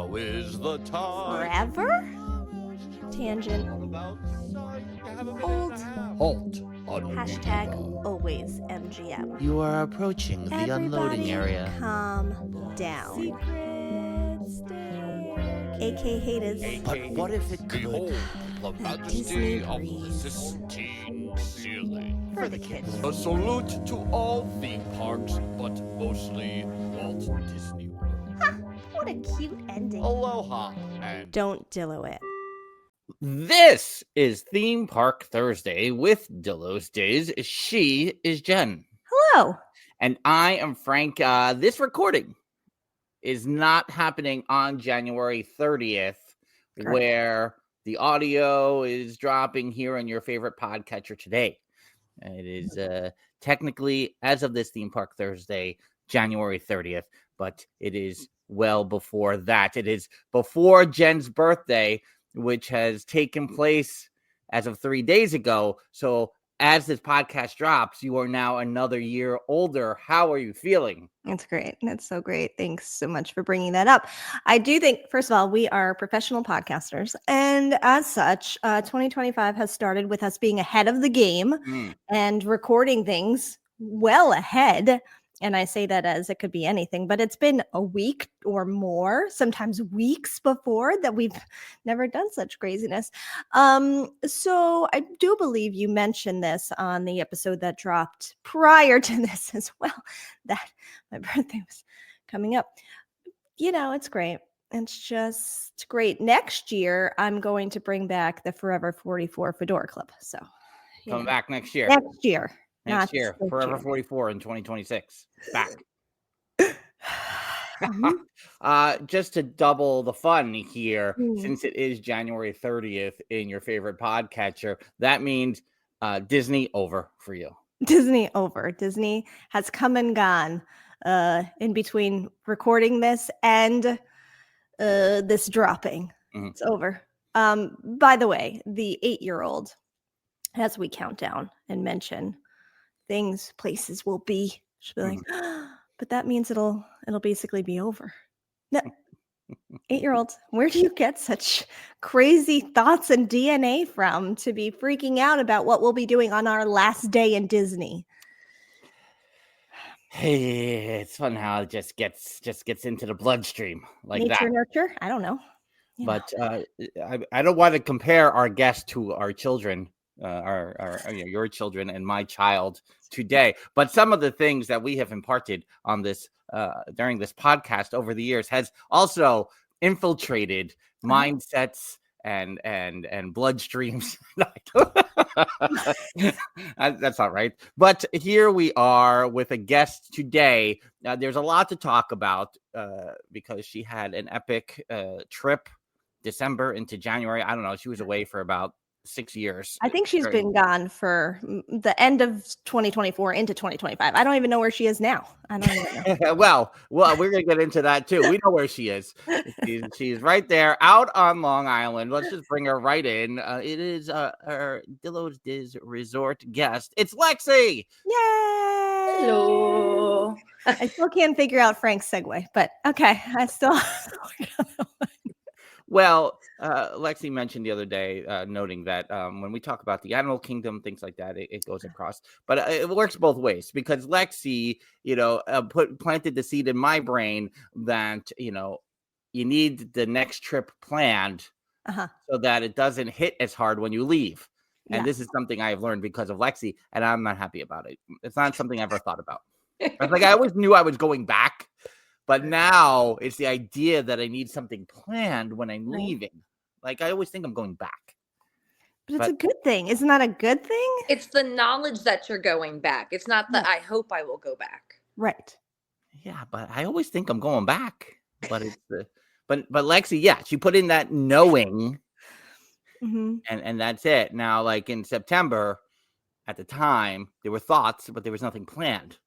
Now is the time. Forever? Tangent. Old. Halt. Hashtag always MGM. You are approaching the unloading area. Calm down. AK haters. But what if it could? Behold, the Disney majesty of the breeze. Sistine Ceiling. For the kids. A salute to all theme parks, but mostly Walt Disney World. Ha! What a cute ending. Aloha and Don't Dillo it. This is Theme Park Thursday with Dillo's Days. She is Jen. Hello. And I am Frank. This recording is not happening on January 30th, Correct. where the audio is dropping here on your favorite podcatcher today. It is technically, as of this Theme Park Thursday, January 30th, but it is well before that. It is before Jen's birthday, which has taken place as of 3 days ago. So as this podcast drops, you are now another year older. How are you feeling? That's great. That's so great. Thanks so much for bringing that up. I do think, first of all, we are professional podcasters. And as such, 2025 has started with us being ahead of the game and recording things well ahead. And I say that as it could be anything, but it's been a week or more, sometimes weeks before that we've never done such craziness. So I do believe you mentioned this on the episode that dropped prior to this as well, that my birthday was coming up. You know, it's great. It's just great. Next year, I'm going to bring back the Forever 44 Fedora Club. So Coming back next year. next year. Next year. this Forever year. 44 in 2026. Back. Mhm. Just to double the fun here, Mhm. since it is January 30th in your favorite podcatcher, that means Disney over for you. Disney over. Disney has come and gone in between recording this and this dropping. Mhm. It's over. By the way, the 8-year-old, as we count down and mention things, places will be, she'll be like, but that means it'll basically be over. No. 8-year-old, where do you get such crazy thoughts and DNA from to be freaking out about what we'll be doing on our last day in Disney? Hey, it's fun how it just gets into the bloodstream like Nature, that. nurture? I don't know. You know. But I don't want to compare our guest to our children, your children and my child today. But some of the things that we have imparted on this during this podcast over the years has also infiltrated mindsets and bloodstreams. That's not right. But here we are with a guest today. There's a lot to talk about because she had an epic trip December into January. I don't know. She was away for about 6 years. I think she's been gone for the end of 2024 into 2025. I don't even know where she is now. I don't even know. well, we're going to get into that too. We know where she is. She's right there out on Long Island. Let's just bring her right in. It is our Dillo's Diz resort guest. It's Lexi. Yay! Hello. I still can't figure out Frank's segue, but okay. I still. Well, Lexi mentioned the other day, noting that when we talk about the animal kingdom, things like that, it goes across. But it works both ways because Lexi, planted the seed in my brain that, you need the next trip planned so that it doesn't hit as hard when you leave. And Yeah. this is something I have learned because of Lexi, and I'm not happy about it. It's not something I ever thought about. I always knew I was going back. But now it's the idea that I need something planned when I'm leaving. Like I always think I'm going back. But it's a good thing. Isn't that a good thing? It's the knowledge that you're going back. It's not that I hope I will go back. Right. Yeah, but I always think I'm going back. But it's but Lexi, yeah, she put in that knowing, and that's it. Now, like in September, at the time, there were thoughts, but there was nothing planned.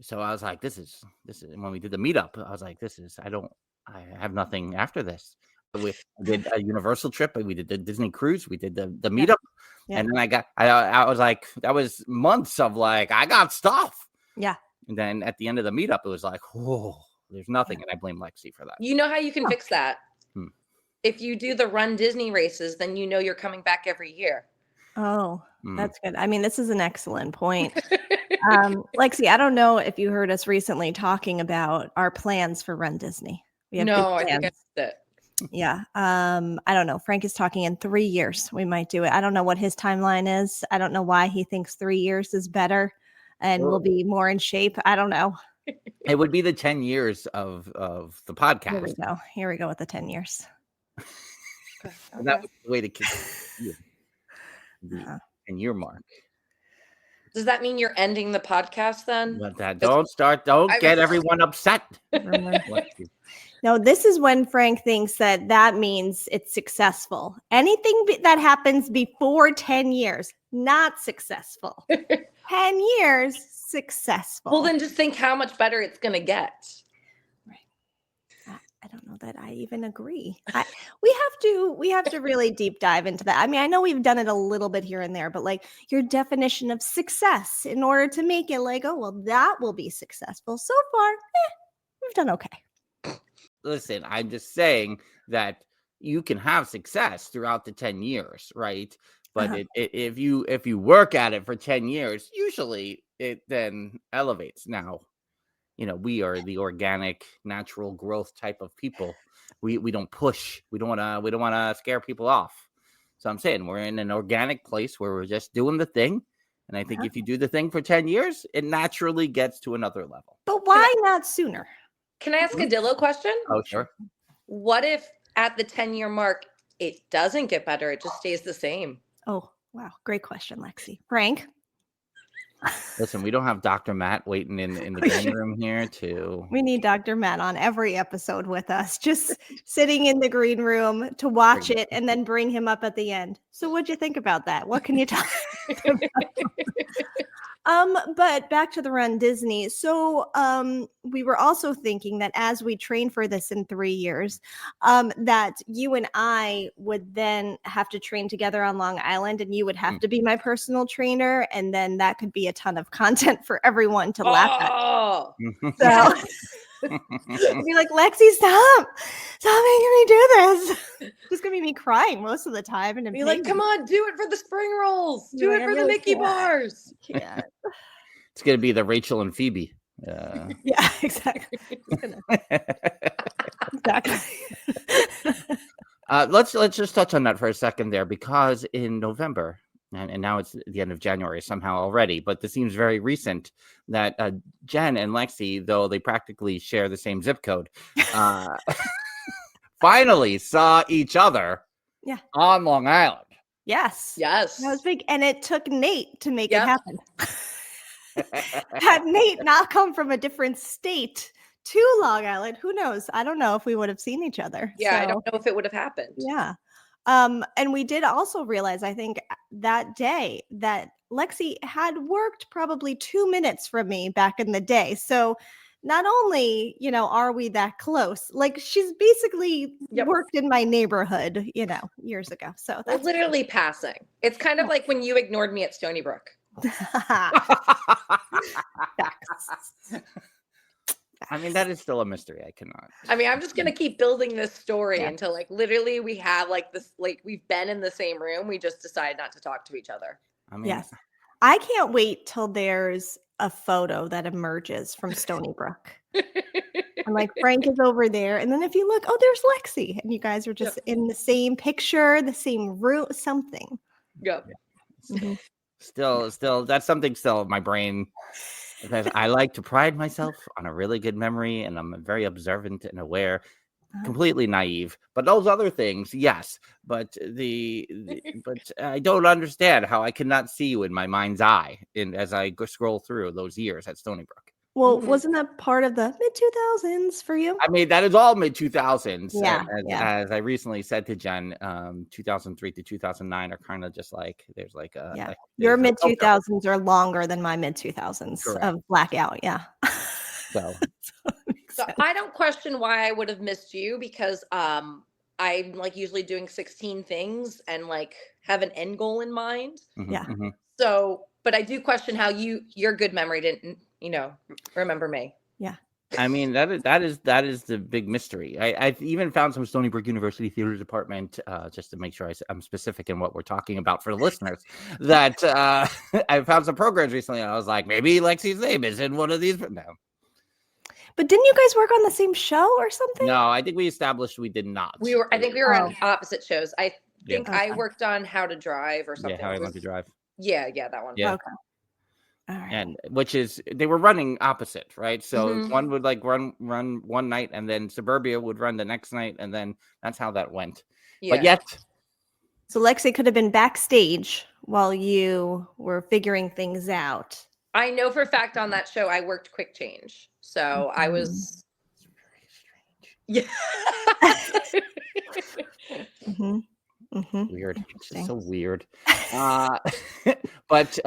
So I was like, this is when we did the meetup, I was like, I have nothing after this. We did a Universal trip, we did the Disney cruise, we did the meetup. Yeah. And then I was like, that was months of like, I got stuff. Yeah. And then at the end of the meetup, it was like, whoa, There's nothing, and I blame Lexi for that. You know how you can fix that? Hmm. If you do the Run Disney races, then you know you're coming back every year. Oh, that's good. I mean, this is an excellent point. Lexi, I don't know if you heard us recently talking about our plans for Run Disney. We have big No, I think I plans. missed it. Yeah. I don't know. Frank is talking in 3 years. We might do it. I don't know what his timeline is. I don't know why he thinks 3 years is better and we'll be more in shape. I don't know. It would be the 10 years of the podcast. Here we go. Here we go with the 10 years. And that was the way to kick the 10-year mark. Does that mean you're ending the podcast then? But don't get everyone upset. No, this is when Frank thinks that means it's successful. Anything that happens before 10 years, not successful. 10 years, successful. Well, then just think how much better it's going to get. I don't know that I even agree. We have to really deep dive into that. I mean, I know we've done it a little bit here and there, but like your definition of success in order to make it like, oh, well, that will be successful. So far, we've done okay. Listen, I'm just saying that you can have success throughout the 10 years, right? But if you work at it for 10 years, usually it then elevates. Now, we are the organic, natural growth type of people. We don't push. We don't want to scare people off. So I'm saying we're in an organic place where we're just doing the thing. And I think if you do the thing for 10 years, it naturally gets to another level. But why not sooner? Can I ask a Dillo question? Oh, sure. What if at the 10-year mark, it doesn't get better? It just stays the same. Oh, wow. Great question, Lexi. Frank? Listen, we don't have Dr. Matt waiting in the green room here to... We need Dr. Matt on every episode with us, just sitting in the green room to watch it and then bring him up at the end. So what'd you think about that? What can you tell me about? But back to the Run Disney. So we were also thinking that as we train for this in 3 years, that you and I would then have to train together on Long Island, and you would have to be my personal trainer, and then that could be a ton of content for everyone to laugh at. So I'd be like, Lexi, stop making me do this. It's gonna be me crying most of the time, and be like, come on, do it for the spring rolls, do it for the Mickey bars. Yeah. It's gonna be the Rachel and Phoebe. Yeah, exactly. Exactly. Let's just touch on that for a second there, because in November, and now it's the end of January somehow already, but this seems very recent, that Jen and Lexi, though they practically share the same zip code, finally saw each other on Long Island. Yes. Yes. That was big. And it took Nate to make it happen. Had Nate not come from a different state to Long Island, who knows? I don't know if we would have seen each other. Yeah, I don't know if it would have happened. Yeah. And we did also realize, I think, that day that Lexi had worked probably 2 minutes from me back in the day. So not only, are we that close, like she's basically worked in my neighborhood, years ago. So that's literally passing. It's kind of like when you ignored me at Stony Brook. I mean, that is still a mystery. I cannot. I mean, I'm just going to keep building this story until like literally we have like this, like we've been in the same room. We just decide not to talk to each other. I mean, yes. I can't wait till there's a photo that emerges from Stony Brook. And like Frank is over there. And then if you look, there's Lexi. And you guys are just in the same picture, the same room, something. Yep. Mm-hmm. Still, that's something still my brain. Because I like to pride myself on a really good memory, and I'm very observant and aware, completely naive. But those other things, yes. But but I don't understand how I cannot see you in my mind's eye as I scroll through those years at Stony Brook. Well, wasn't that part of the mid-2000s for you? I mean, that is all mid-2000s. Yeah, as I recently said to Jen, 2003 to 2009 are kind of just like, there's like a... Yeah, like, your mid-2000s are longer than my mid-2000s of blackout, yeah. So I don't question why I would have missed you, because I'm like usually doing 16 things and like have an end goal in mind. Yeah. Mm-hmm. So, but I do question how your good memory didn't, remember me. Yeah. I mean, that is the big mystery. I've even found some Stony Brook University theater department, just to make sure I'm specific in what we're talking about for the listeners, that I found some programs recently, and I was like, maybe Lexi's name is in one of these, but no. But didn't you guys work on the same show or something? No, I think we established we did not. I think we were on opposite shows. I think Okay. I worked on How to Drive or something. Yeah, How I Learned to Drive. Yeah, that one. Yeah. Okay. All right. And which is they were running opposite, right? So Mhm. one would like run one night, and then Suburbia would run the next night, and then that's how that went. Yeah. But yet, So Lexi could have been backstage while you were figuring things out. I know for a fact on that show I worked quick change. So I was yeah. Mm-hmm. Mm-hmm. weird. It's just Interesting. so weird. But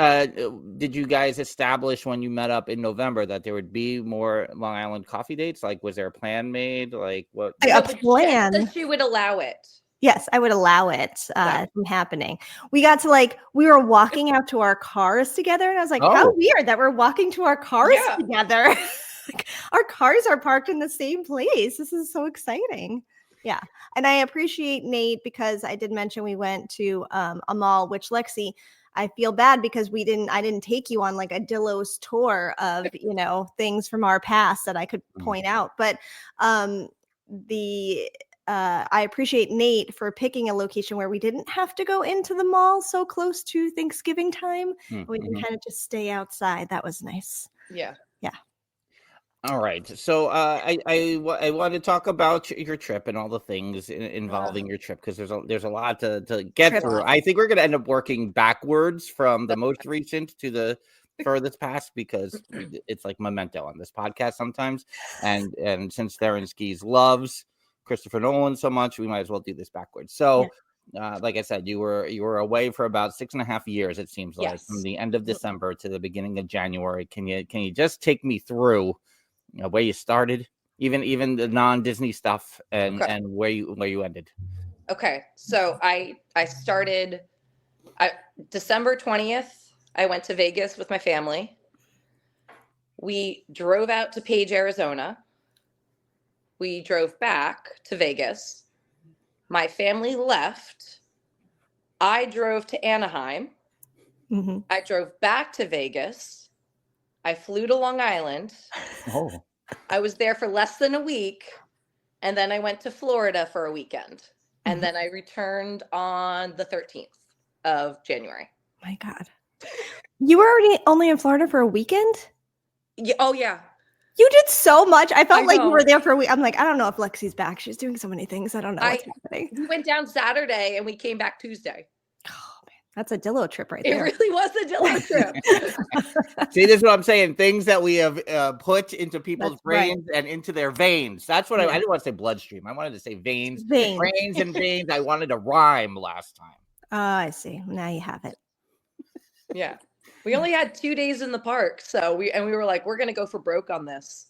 did you guys establish when you met up in November that there would be more Long Island coffee dates? Like, was there a plan made? Like, what? A No, but she plan. said she would allow it. Yes, I would allow it from happening. We got to we were walking out to our cars together, and I was like, how Oh. weird that we're walking to our cars Yeah. together. Our cars are parked in the same place. This is so exciting. Yeah. And I appreciate Nate, because I did mention we went to a mall, which Lexi, I feel bad because I didn't take you on like a Dillo's tour of, things from our past that I could point out. But I appreciate Nate for picking a location where we didn't have to go into the mall so close to Thanksgiving time. We can kind of just stay outside. That was nice. Yeah. All right. So I want to talk about your trip and all the things involving your trip, because there's a lot to get Trip. through. I think we're going to end up working backwards from the most recent to the furthest past, because it's like memento on this podcast sometimes. And since Theron Skis loves Christopher Nolan so much, we might as well do this backwards. So like I said, you were away for about 6.5 years, it seems like, from the end of December to the beginning of January. Can you just take me through where you started, even the non-Disney stuff, and where you ended? Okay. So I started December 20th. I went to Vegas with my family. We drove out to Page, Arizona. We drove back to Vegas. My family left. I drove to Anaheim. Mm-hmm. I drove back to Vegas. I flew to Long Island. Oh. I was there for less than a week. And then I went to Florida for a weekend. And then I returned on the 13th of January. My God. You were already only in Florida for a weekend? Yeah, oh, yeah. You did so much. I felt like you know. were there for a week. I'm like, I don't know if Lexi's back. She's doing so many things. I don't know what's happening. We went down Saturday and we came back Tuesday. Oh, man. That's a Dillo trip right It there. really was a Dillo trip. See, this is what I'm saying. Things that we have put into people's That's right. brains and into their veins. That's what I didn't want to say bloodstream. I wanted to say veins. Brains and veins. I wanted to rhyme last time. Oh, I see. Now you have it. Yeah. We only had 2 days in the park. So we were like, we're going to go for broke on this.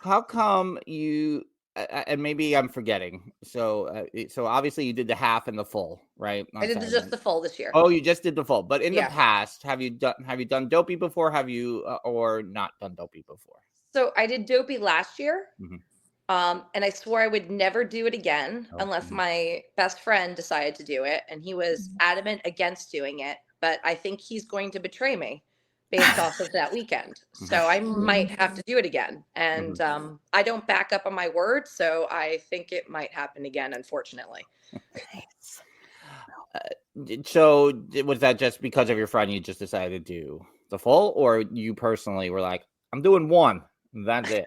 How come you, and maybe I'm forgetting. So obviously you did the half and the full, right? I did just the full this year. Oh, you just did the full. But in the Yeah. past, have you done Dopey before? Have you or not done Dopey before? So I did Dopey last year. Mhm. And I swore I would never do it again unless Okay. my best friend decided to do it. And he was adamant against doing it. But I think he's going to betray me based off of that weekend. So I might have to do it again. And I don't back up on my word. So I think it might happen again, unfortunately. Nice. So was that just because of your friend you just decided to do the full, or you personally were like, I'm doing one, and that's it?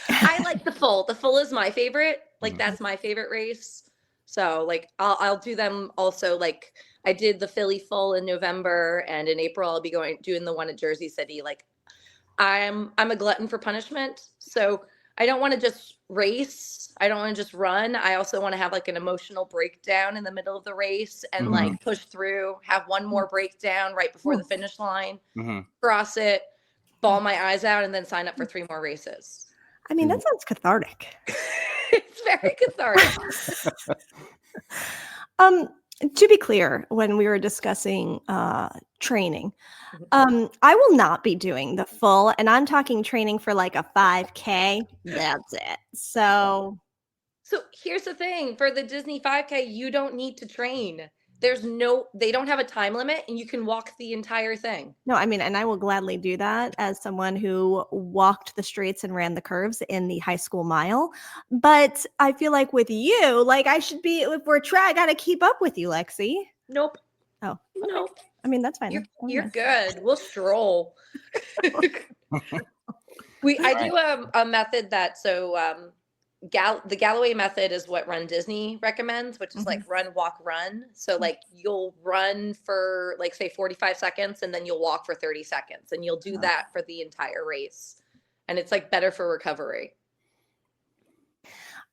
I like the full. The full is my favorite. Like Mhm. that's my favorite race. So like I'll do them also. Like I did the Philly full in November, and in April I'll be doing the one at Jersey City. Like I'm a glutton for punishment. So I don't want to just race. I don't want to just run. I also want to have like an emotional breakdown in the middle of the race and like push through, have one more breakdown right before the finish line, cross it, bawl my eyes out, and then sign up for 3 more races. I mean, that sounds cathartic. It's very cathartic. to be clear, when we were discussing training, I will not be doing the full, and I'm talking training for like a 5K. That's it. So here's the thing, for the Disney 5K, you don't need to train. They don't have a time limit, and you can walk the entire thing. No, I mean, and I will gladly do that as someone who walked the streets and ran the curves in the high school mile. But I feel like with you, like I should be, if we're I got to keep up with you, Lexi. Nope. Oh, okay. Nope. I mean, that's fine. You're good. We'll stroll. I do a method that, the Galloway method is what Run Disney recommends, which is like run, walk, run. So like you'll run for like say 45 seconds and then you'll walk for 30 seconds and you'll do that for the entire race. And it's like better for recovery.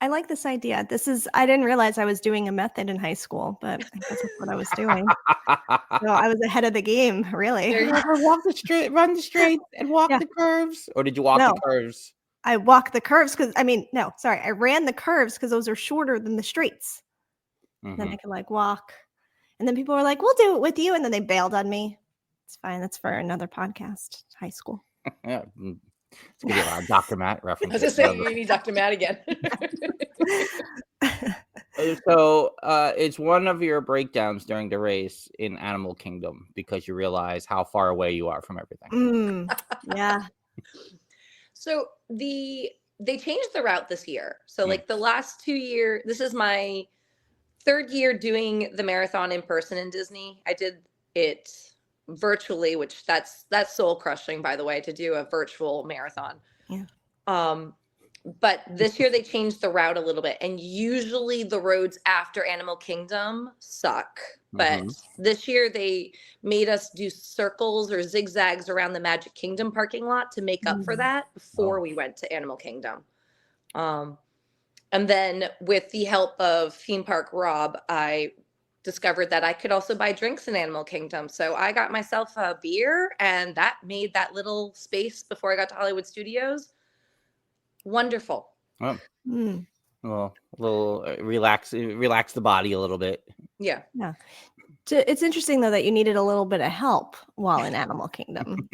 I like this idea. I didn't realize I was doing a method in high school, but I guess that's what I was doing. So I was ahead of the game, really. Did you ever run the straight and walk the curves? Or did you walk the curves? I walked the curves I ran the curves because those are shorter than the straights. Then I could like walk. And then people were like, we'll do it with you. And then they bailed on me. It's fine. That's for another podcast, high school. Yeah. It's going to be a lot of Dr. Matt references. I was just saying, you need Dr. Matt again. So it's one of your breakdowns during the race in Animal Kingdom because you realize how far away you are from everything. Yeah. So they changed the route this year. So like the last 2 years, this is my third year doing the marathon in person in Disney. I did it virtually, which that's soul crushing, by the way, to do a virtual marathon. Yeah. But this year they changed the route a little bit, and usually the roads after Animal Kingdom suck. But this year they made us do circles or zigzags around the Magic Kingdom parking lot to make up for that before we went to Animal Kingdom. And then with the help of Theme Park Rob, I discovered that I could also buy drinks in Animal Kingdom. So I got myself a beer, and that made that little space before I got to Hollywood Studios wonderful. Oh. Well, a little relax the body a little bit. Yeah. It's interesting though that you needed a little bit of help while in Animal Kingdom.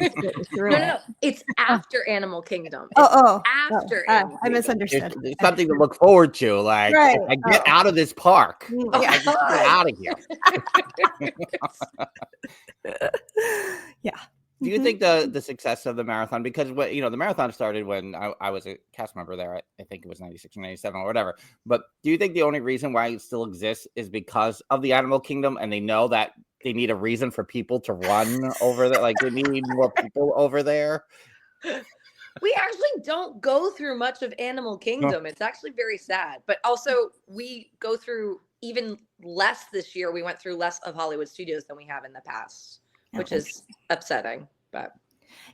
No. It's after Animal Kingdom. After. I misunderstood. There's something to look forward to. Like, I get out of this park. I just get out of here. Yeah. Do you think the success of the marathon, because the marathon started when I was a cast member there, I think it was 96 or 97 or whatever, but do you think the only reason why it still exists is because of the Animal Kingdom and they know that they need a reason for people to run over there? Like they need more people over there? We actually don't go through much of Animal Kingdom. It's actually very sad, but also we go through even less this year. We went through less of Hollywood Studios than we have in the past, which is upsetting. But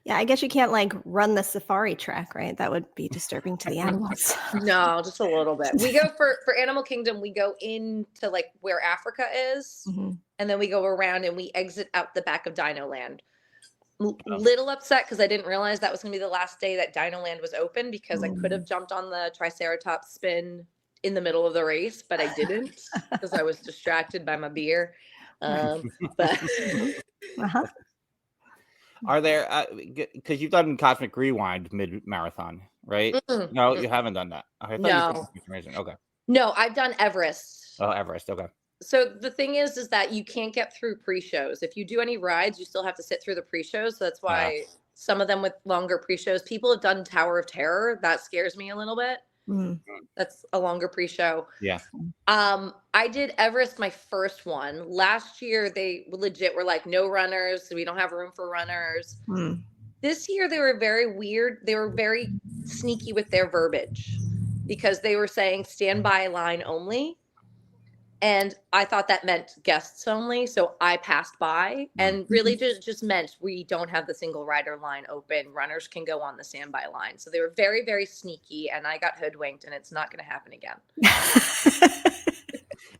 yeah, I guess you can't like run the safari track, right? That would be disturbing to the animals. No, just a little bit. We go for Animal Kingdom, we go into like where Africa is, and then we go around and we exit out the back of Dino Land. Little upset because I didn't realize that was going to be the last day that Dino Land was open, because I could have jumped on the Triceratops spin in the middle of the race, but I didn't because I was distracted by my beer. But are there, because you've done Cosmic Rewind mid-marathon, right? No, you haven't done that. I thought you said okay. No, I've done Everest. Oh, Everest, okay. So the thing is that you can't get through pre-shows. If you do any rides, you still have to sit through the pre-shows. So that's why some of them with longer pre-shows, people have done Tower of Terror. That scares me a little bit. That's a longer pre-show. Yeah. I did Everest, my first one. Last year, they legit were like, no runners. We don't have room for runners. This year, they were very weird. They were very sneaky with their verbiage because they were saying standby line only. And I thought that meant guests only. So I passed by, and really just meant we don't have the single rider line open. Runners can go on the standby line. So they were very, very sneaky, and I got hoodwinked, and it's not going to happen again.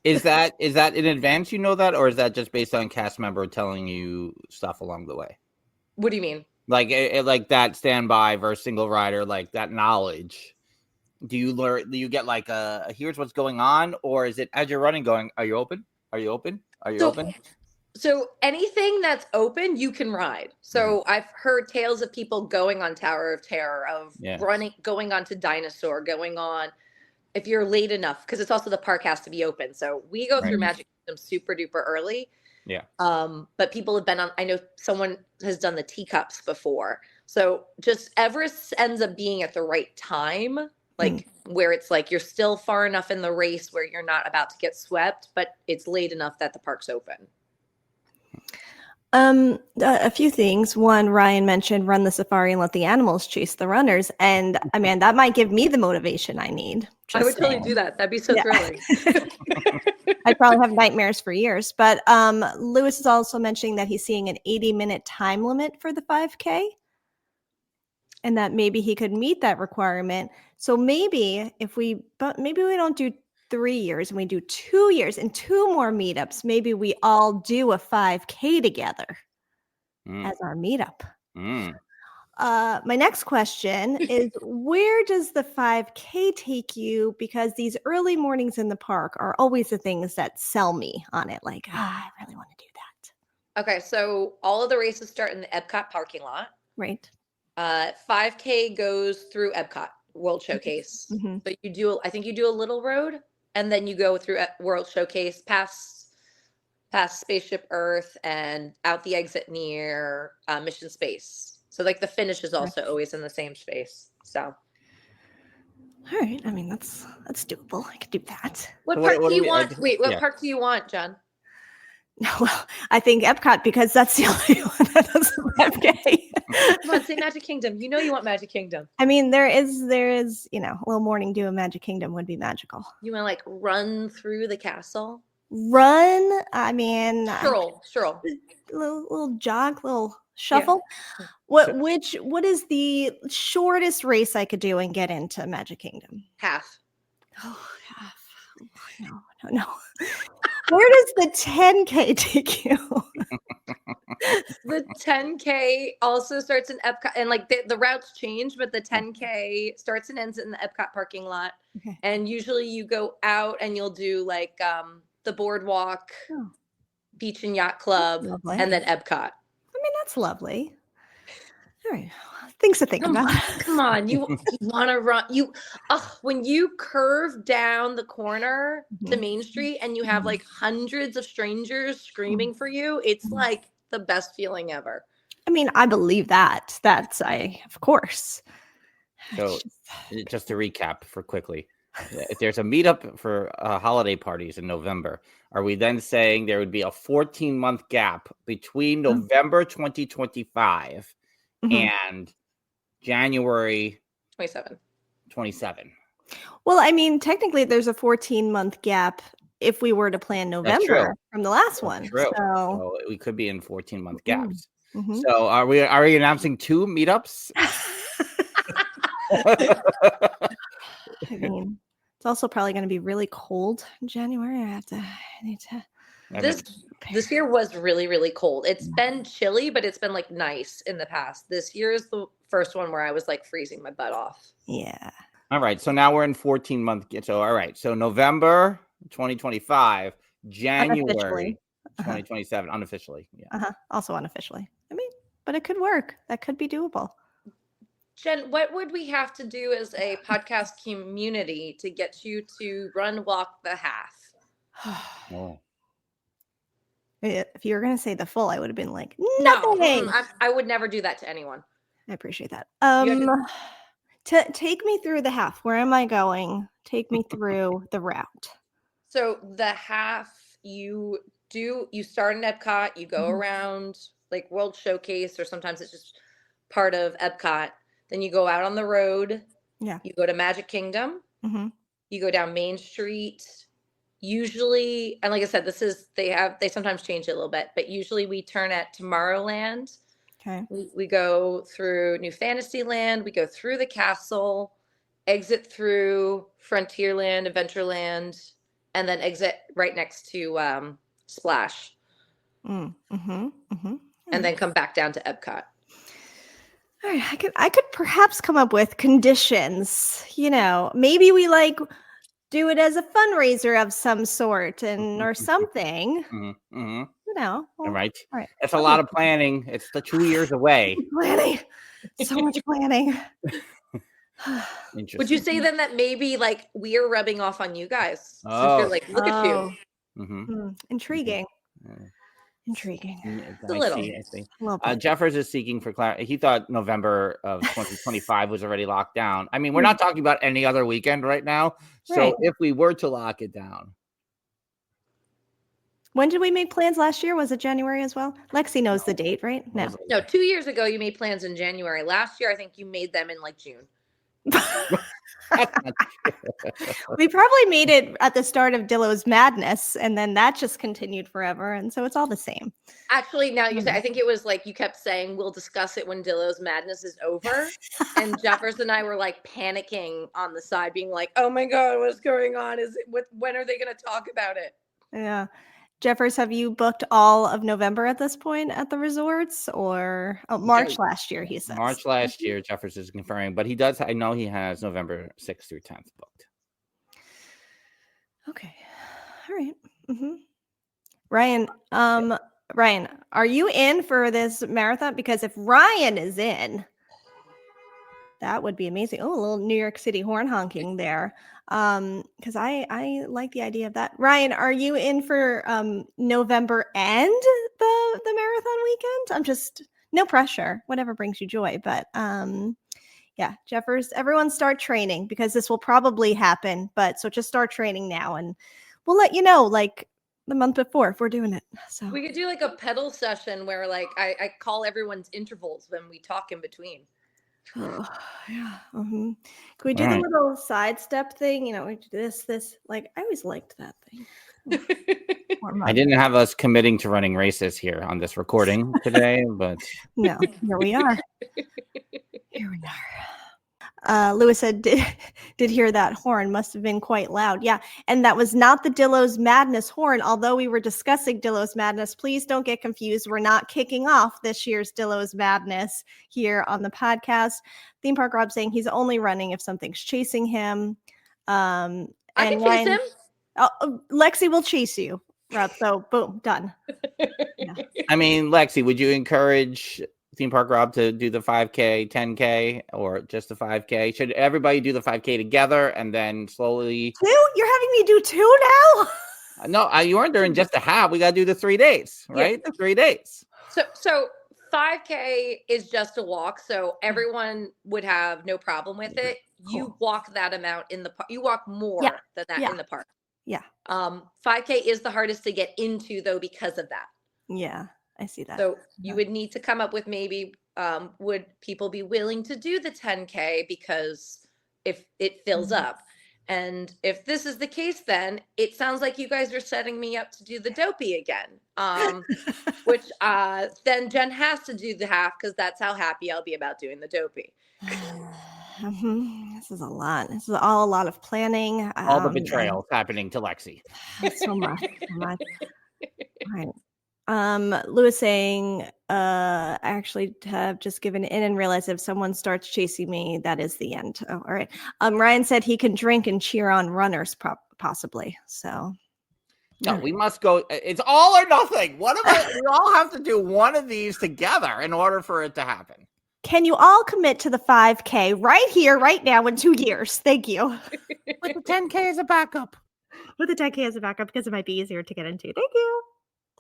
Is that in advance, you know that, or is that just based on cast member telling you stuff along the way? What do you mean? Like that standby versus single rider, like that knowledge. Do you learn? Do you get like here's what's going on, or is it as you're running going, are you open? Are you open? Are you So- open? So anything that's open, you can ride. So I've heard tales of people going on Tower of Terror, of going on to Dinosaur, going on if you're late enough, because it's also the park has to be open. So we go through Magic Kingdom super duper early. Yeah. But people have been on, I know someone has done the teacups before. So just Everest ends up being at the right time, like where it's like you're still far enough in the race where you're not about to get swept, but it's late enough that the park's open. A few things. One, Ryan mentioned run the safari and let the animals chase the runners. And I mean, that might give me the motivation I need. I would totally do that. That'd be so thrilling. I'd probably have nightmares for years. But Lewis is also mentioning that he's seeing an 80-minute time limit for the 5K. And that maybe he could meet that requirement. So maybe maybe we don't do 3 years and we do 2 years and 2 more meetups. Maybe we all do a 5K together as our meetup. My next question is, where does the 5K take you? Because these early mornings in the park are always the things that sell me on it. Like, I really want to do that. Okay, so all of the races start in the Epcot parking lot. Right. 5K goes through Epcot World Showcase. So I think you do a little road, and then you go through World Showcase past Spaceship Earth and out the exit near Mission Space. So like the finish is also always in the same space. So. All right. I mean, that's doable. I could do that. What park do you want? Wait, what park do you want, John? Well, I think Epcot, because that's the only one that does the 5K. Come on, say Magic Kingdom. You know you want Magic Kingdom. I mean, there is, a little morning dew in Magic Kingdom would be magical. You want to like run through the castle? Run? I mean, stroll. Little jog, little shuffle. Yeah. What is the shortest race I could do and get into Magic Kingdom? Half. Oh, half. No. Where does the 10K take you? The 10K also starts in Epcot, and like the routes change, but the 10K starts and ends in the Epcot parking lot. Okay. And usually you go out and you'll do like the boardwalk, beach and yacht club, and then Epcot. I mean, that's lovely. All right. Things to think about. Come on. You want to run. When you curve down the corner to Main Street and you have like hundreds of strangers screaming for you, it's like the best feeling ever. I mean, I believe that. Of course. So just to recap for quickly, if there's a meetup for holiday parties in November, are we then saying there would be a 14-month gap between November 2025 and January 27? Well, I mean, technically there's a 14-month gap if we were to plan November from the last one. True. So we could be in 14-month gaps. So are we announcing 2 meetups? I mean, it's also probably going to be really cold in January. I need to. This year was really, really cold. It's been chilly, but it's been like nice in the past. This year is the first one where I was like freezing my butt off. Yeah. All right. So now we're in 14-month. So all right. So November 2025, January 2027, unofficially. Yeah. Also unofficially. I mean, but it could work. That could be doable. Jen, what would we have to do as a podcast community to get you to run, walk the half? If you were going to say the full, I would have been like, nothing. No, I would never do that to anyone. I appreciate that. Take me through the half. Where am I going? Take me through the route. So the half you start in Epcot, you go around like World Showcase, or sometimes it's just part of Epcot. Then you go out on the road. Yeah. You go to Magic Kingdom. You go down Main Street. Usually, and like I said, they sometimes change it a little bit, but usually we turn at Tomorrowland. Okay. We go through New Fantasyland. We go through the castle, exit through Frontierland, Adventureland, and then exit right next to Splash. And then come back down to Epcot. All right, I could perhaps come up with conditions. Maybe we like do it as a fundraiser of some sort and or something. Mm-hmm. You know. All right. All right. It's a lot of planning. It's the 2 years away. Planning. So much planning. Interesting. Would you say then that maybe like we're rubbing off on you guys? Since Oh. you're like, look at you. Mm-hmm. Intriguing. Mm-hmm. Intriguing. A little. I see. A little bit. Jeffers is seeking for clarity. He thought November of 2025 was already locked down. I mean, we're not talking about any other weekend right now. So Right. if we were to lock it down. When did we make plans last year? Was it January as well? Lexi knows the date, right? No. No, 2 years ago you made plans in January. Last year I think you made them in like June. We probably made it at the start of Dillo's madness, and then that just continued forever, and so it's all the same. Actually, now you say, I think it was like you kept saying we'll discuss it when Dillo's madness is over, and Jeffers and I were like panicking on the side, being like, "Oh my god, what's going on? When are they going to talk about it?" Yeah. Jeffers, have you booked all of November at this point at the resorts, or March last year? He says March last year. Jeffers is confirming, but he does. I know he has November 6th through 10th booked. Okay, all right. Ryan, Ryan, are you in for this marathon? Because if Ryan is in, that would be amazing. Oh, a little New York City horn honking there. Because I like the idea of that. Ryan, are you in for November and the marathon weekend? I'm just no pressure, whatever brings you joy. But yeah, Jeffers, everyone start training because this will probably happen. But so just start training now, and we'll let you know like the month before if we're doing it. So We could do like a pedal session where like I call everyone's intervals when we talk in between. oh, yeah. Can we do the little sidestep thing? You know, we do this. Like I always liked that thing. I didn't have us committing to running races here on this recording today, but no, here we are. Here we are. Lewis said, did hear that horn. Must have been quite loud. Yeah. And that was not the Dillo's Madness horn. Although we were discussing Dillo's Madness, please don't get confused. We're not kicking off this year's Dillo's Madness here on the podcast. Theme Park Rob saying he's only running if something's chasing him. I can chase him. Lexi will chase you, Rob. So boom, done. Yeah. I mean, Lexi, would you encourage Theme Park Rob to do the 5K, 10K, or just the 5K? Should everybody do the 5K together and then slowly? 2? You're having me do 2 now? No, you weren't doing just a half. We got to do the 3 days, right? The 3 days. So 5K is just a walk, so everyone would have no problem with it. Cool. You walk that amount in the park. You walk more than that in the park. Yeah. 5K is the hardest to get into though because of that. Yeah, I see that. So you would need to come up with maybe would people be willing to do the 10K because if it fills up. And if this is the case, then it sounds like you guys are setting me up to do the dopey again, which then Jen has to do the half because that's how happy I'll be about doing the dopey. This is a lot. This is all a lot of planning. All the betrayals happening to Lexi. So much. All right. Lewis saying, I actually have just given in and realized if someone starts chasing me, that is the end. Oh, all right. Ryan said he can drink and cheer on runners, possibly. So. No, we must go. It's all or nothing. We all have to do one of these together in order for it to happen. Can you all commit to the 5K right here, right now, in 2 years? Thank you. With the 10K as a backup. With the 10K as a backup because it might be easier to get into. Thank you.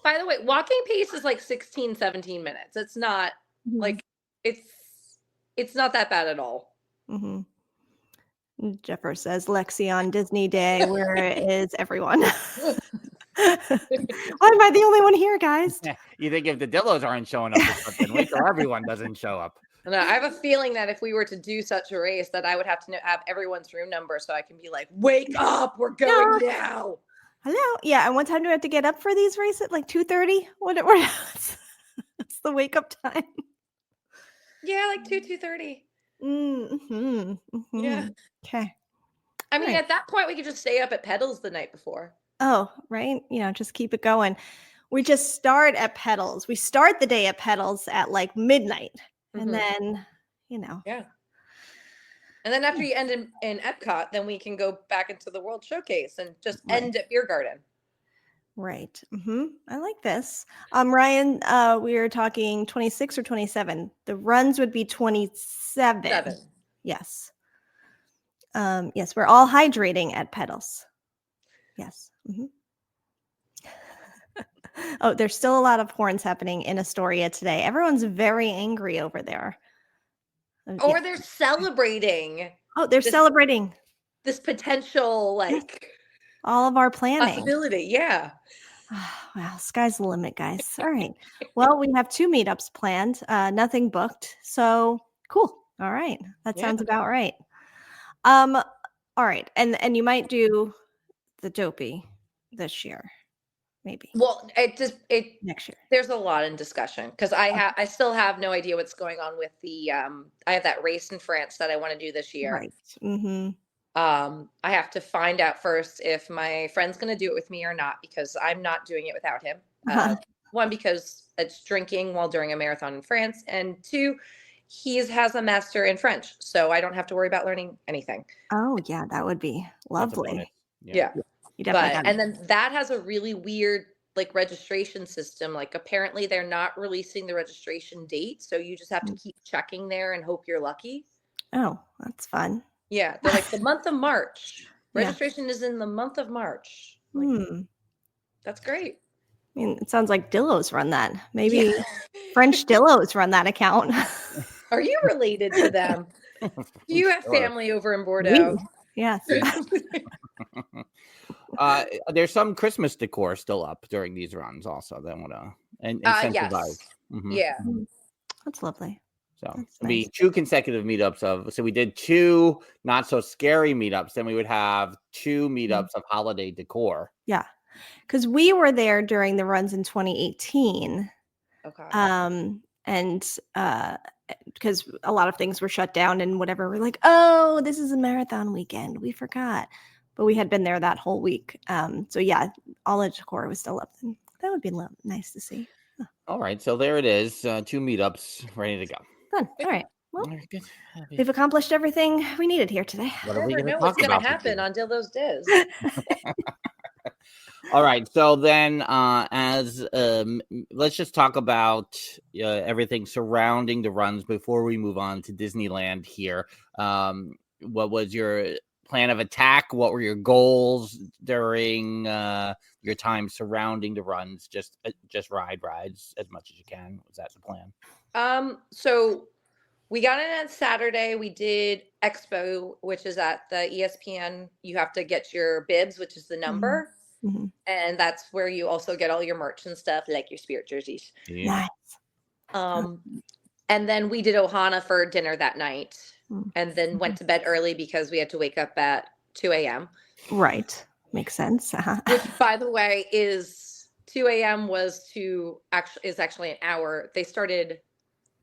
By the way, walking pace is like 16, 17 minutes. It's not like it's not that bad at all. Jeffer says Lexi on Disney Day. Where is everyone? Why am I the only one here, guys? You think if the Dillos aren't showing up or something, wait till everyone doesn't show up. No, I have a feeling that if we were to do such a race, that I would have to have everyone's room number so I can be like, "Wake up, we're going now." Hello, yeah. And what time do I have to get up for these races? Like 2:30? It's the wake up time. Yeah, like 2:30. Yeah. Okay. I mean, at that point, we could just stay up at Pedals the night before. Oh, right. You know, just keep it going. We just start at Pedals. We start the day at Pedals at like midnight. And then, you know. Yeah. And then after you end in Epcot, then we can go back into the World Showcase and just end at Beer Garden. Right. I like this. Ryan, we were talking 26 or 27. The runs would be 27. Yes. Yes, we're all hydrating at Pedals. Yes. Oh, there's still a lot of horns happening in Astoria today. Everyone's very angry over there. Or they're celebrating. Oh, they're celebrating this potential, like, all of our planning. Possibility, yeah. Wow, sky's the limit, guys. All right. Well, we have 2 meetups planned, nothing booked. So cool. All right. That sounds about right. All right. And you might do the Dopey this year, maybe. Well, next year. There's a lot in discussion because I still have no idea what's going on with the I have that race in France that I want to do this year. Right. I have to find out first if my friend's going to do it with me or not, because I'm not doing it without him. One, because it's drinking while during a marathon in France, and 2, he has a master in French, so I don't have to worry about learning anything. Oh yeah, that would be lovely. Yeah. But, and then that has a really weird like registration system. Like apparently they're not releasing the registration date, so you just have to keep checking there and hope you're lucky. Oh, that's fun. Yeah, they're like the month of March. Registration is in the month of March. Like, that's great. I mean, it sounds like Dillo's run that. Maybe French Dillo's run that account. Are you related to them? Do you have family over in Bordeaux? Yes. There's some Christmas decor still up during these runs also. They want to incentivize. Yeah. That's lovely. So it'll be 2 consecutive meetups so we did 2 not so scary meetups. Then we would have 2 meetups of holiday decor. Yeah. Because we were there during the runs in 2018. Okay. And because a lot of things were shut down and whatever, we're like, oh, this is a marathon weekend. We forgot. But we had been there that whole week. So yeah, all the decor was still up. And that would be nice to see. Huh. All right. So there it is. 2 meetups ready to go. Fun. All right. Well, good. We've accomplished everything we needed here today. What are we going to talk what's going about to happen on Dillo's Diz. All right. So then let's just talk about everything surrounding the runs before we move on to Disneyland here. What was your plan of attack? What were your goals during your time surrounding the runs? Just rides as much as you can. Was that the plan? So we got in on Saturday. We did Expo, which is at the ESPN. You have to get your bibs, which is the number. And that's where you also get all your merch and stuff, like your Spirit jerseys. Nice. And then we did Ohana for dinner that night, and then went to bed early because we had to wake up at 2 a.m. Right. Makes sense. Which, by the way, is 2 a.m. is actually an hour. They started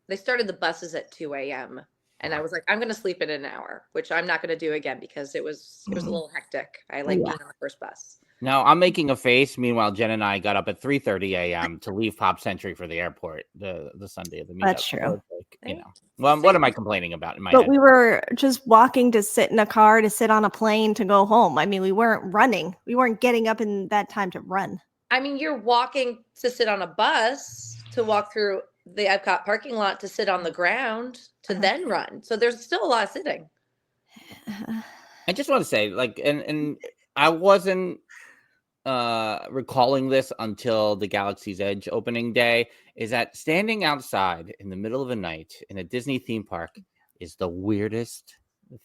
the buses at 2 a.m. And I was like, I'm going to sleep in an hour, which I'm not going to do again because it was a little hectic. I like being on the first bus. Now I'm making a face. Meanwhile, Jen and I got up at 3:30 a.m. to leave Pop Century for the airport the Sunday of the meetup. That's true. So well, what am I complaining about in my But head? we were just walking to sit in a car, to sit on a plane, to go home. I mean, we weren't running. We weren't getting up in that time to run. I mean, you're walking to sit on a bus, to walk through the Epcot parking lot, to sit on the ground, to then run. So there's still a lot of sitting. I just want to say, like, and I wasn't recalling this until the Galaxy's Edge opening day, is that standing outside in the middle of the night in a Disney theme park is the weirdest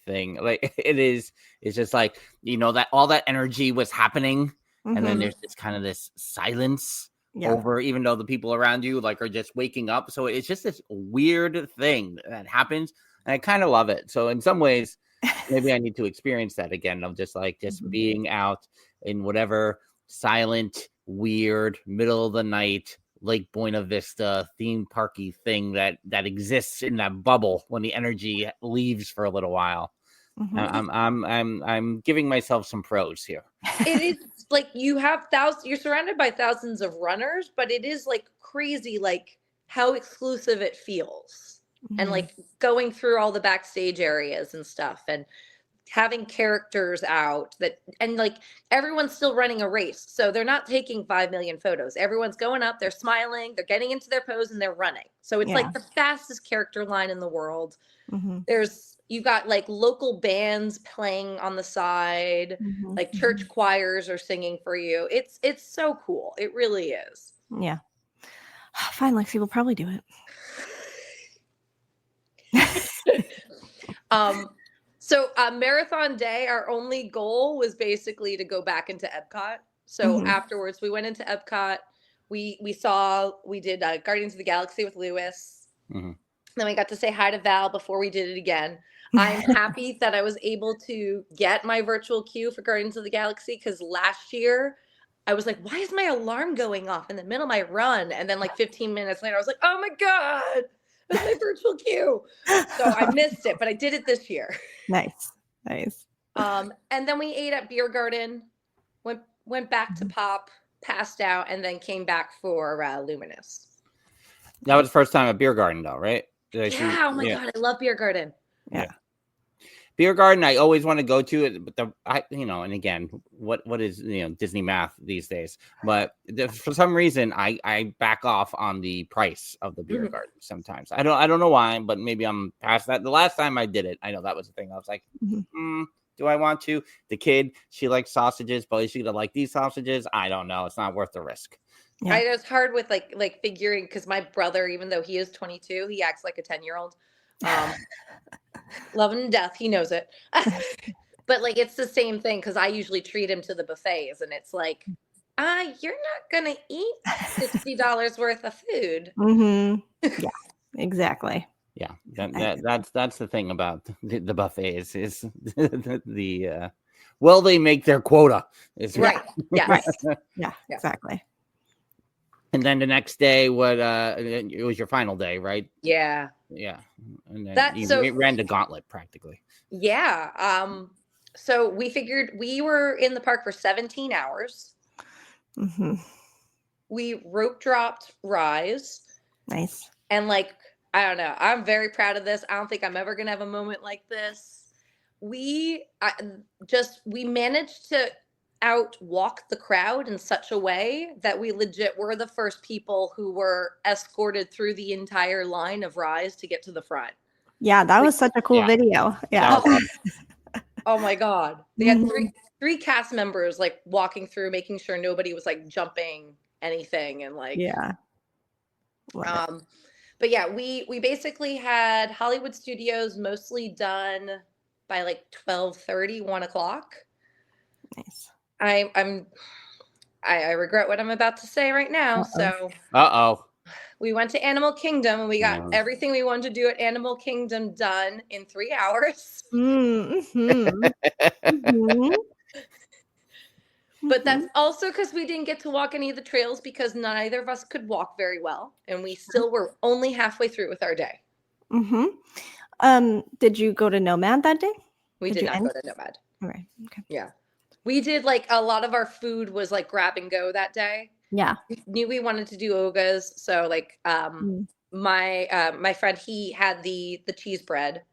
thing. Like it's just like, that all that energy was happening. And then there's this kind of this silence over, even though the people around you like are just waking up. So it's just this weird thing that happens. And I kind of love it. So in some ways, maybe I need to experience that again of just being out in whatever silent, weird, middle of the night, Lake Buena Vista theme parky thing that exists in that bubble when the energy leaves for a little while. I'm giving myself some pros here. It is like you're surrounded by thousands of runners, but it is like crazy, like how exclusive it feels. and like going through all the backstage areas and stuff, and having characters out that, and like everyone's still running a race. So they're not taking 5 million photos. Everyone's going up, they're smiling, they're getting into their pose, and they're running. So it's like the fastest character line in the world. You've got like local bands playing on the side, like church choirs are singing for you. It's so cool. It really is. Yeah. Fine, Lexi, we'll probably do it. So marathon day, our only goal was basically to go back into Epcot. So afterwards, we went into Epcot. We did Guardians of the Galaxy with Lewis. Then we got to say hi to Val before we did it again. I'm happy that I was able to get my virtual queue for Guardians of the Galaxy, because last year I was like, why is my alarm going off in the middle of my run? And then like 15 minutes later, I was like, oh my God, it's my virtual queue. So I missed it, but I did it this year. Nice. And then we ate at Beer Garden, went back to Pop, passed out, and then came back for Luminous. That was the first time at Beer Garden, though, right? Yeah. Oh my God, I love Beer Garden. Yeah. Beer Garden, I always want to go to it, but and again, what is Disney math these days? But for some reason, I back off on the price of the Beer Garden sometimes. I don't know why, but maybe I'm past that. The last time I did it, I know that was the thing. I was like, do I want to? The kid, she likes sausages, but is she gonna like these sausages? I don't know. It's not worth the risk. Yeah. I know it's hard with like figuring, because my brother, even though he is 22, he acts like a 10-year-old. Love him to death. He knows it. But like, it's the same thing, because I usually treat him to the buffets, and it's like, you're not going to eat $60 worth of food. Yeah, exactly. Yeah, that's the thing about the buffets is the will they make their quota? Is right. Yeah. Right. Yeah, exactly. And then the next day, it was your final day, right? Yeah. Yeah. And then you ran the gauntlet practically. Yeah. So we figured we were in the park for 17 hours. We rope dropped Rise. Nice. And like, I don't know, I'm very proud of this. I don't think I'm ever going to have a moment like this. We managed to outwalk the crowd in such a way that we legit were the first people who were escorted through the entire line of Rise to get to the front. Yeah, that was such a cool video. Yeah. Oh my God. They had three cast members like walking through, making sure nobody was like jumping anything, and like, yeah. But yeah, we basically had Hollywood Studios mostly done by like 12:30, 1 o'clock. Nice. I regret what I'm about to say right now. So we went to Animal Kingdom, and we got everything we wanted to do at Animal Kingdom done in 3 hours. But that's also because we didn't get to walk any of the trails, because neither of us could walk very well, and we still were only halfway through with our day. Did you go to Nomad that day? We did not go to Nomad. All right. Okay. Yeah. We did like a lot of our food was like grab and go that day. Yeah. We knew we wanted to do ogas. So like my friend, he had the cheese bread.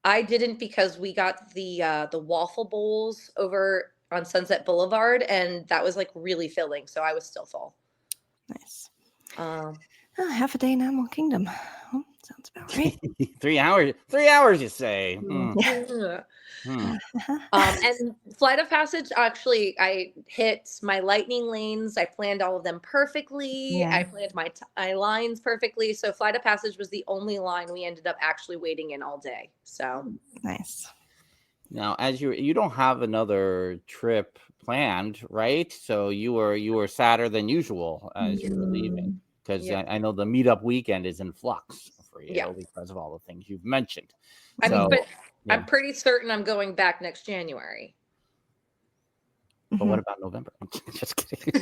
I didn't, because we got the waffle bowls over on Sunset Boulevard, and that was like really filling. So I was still full. Nice. Half a day in Animal Kingdom. Oh, sounds about right. 3 hours. 3 hours, you say? And Flight of Passage, actually, I hit my lightning lanes. I planned all of them perfectly. I planned my lines perfectly. So Flight of Passage was the only line we ended up actually waiting in all day. So nice. Now, as you don't have another trip planned, right? So you were sadder than usual as you were leaving, because I know the meetup weekend is in flux for you because of all the things you've mentioned. I'm pretty certain I'm going back next January. But what about November? Just kidding.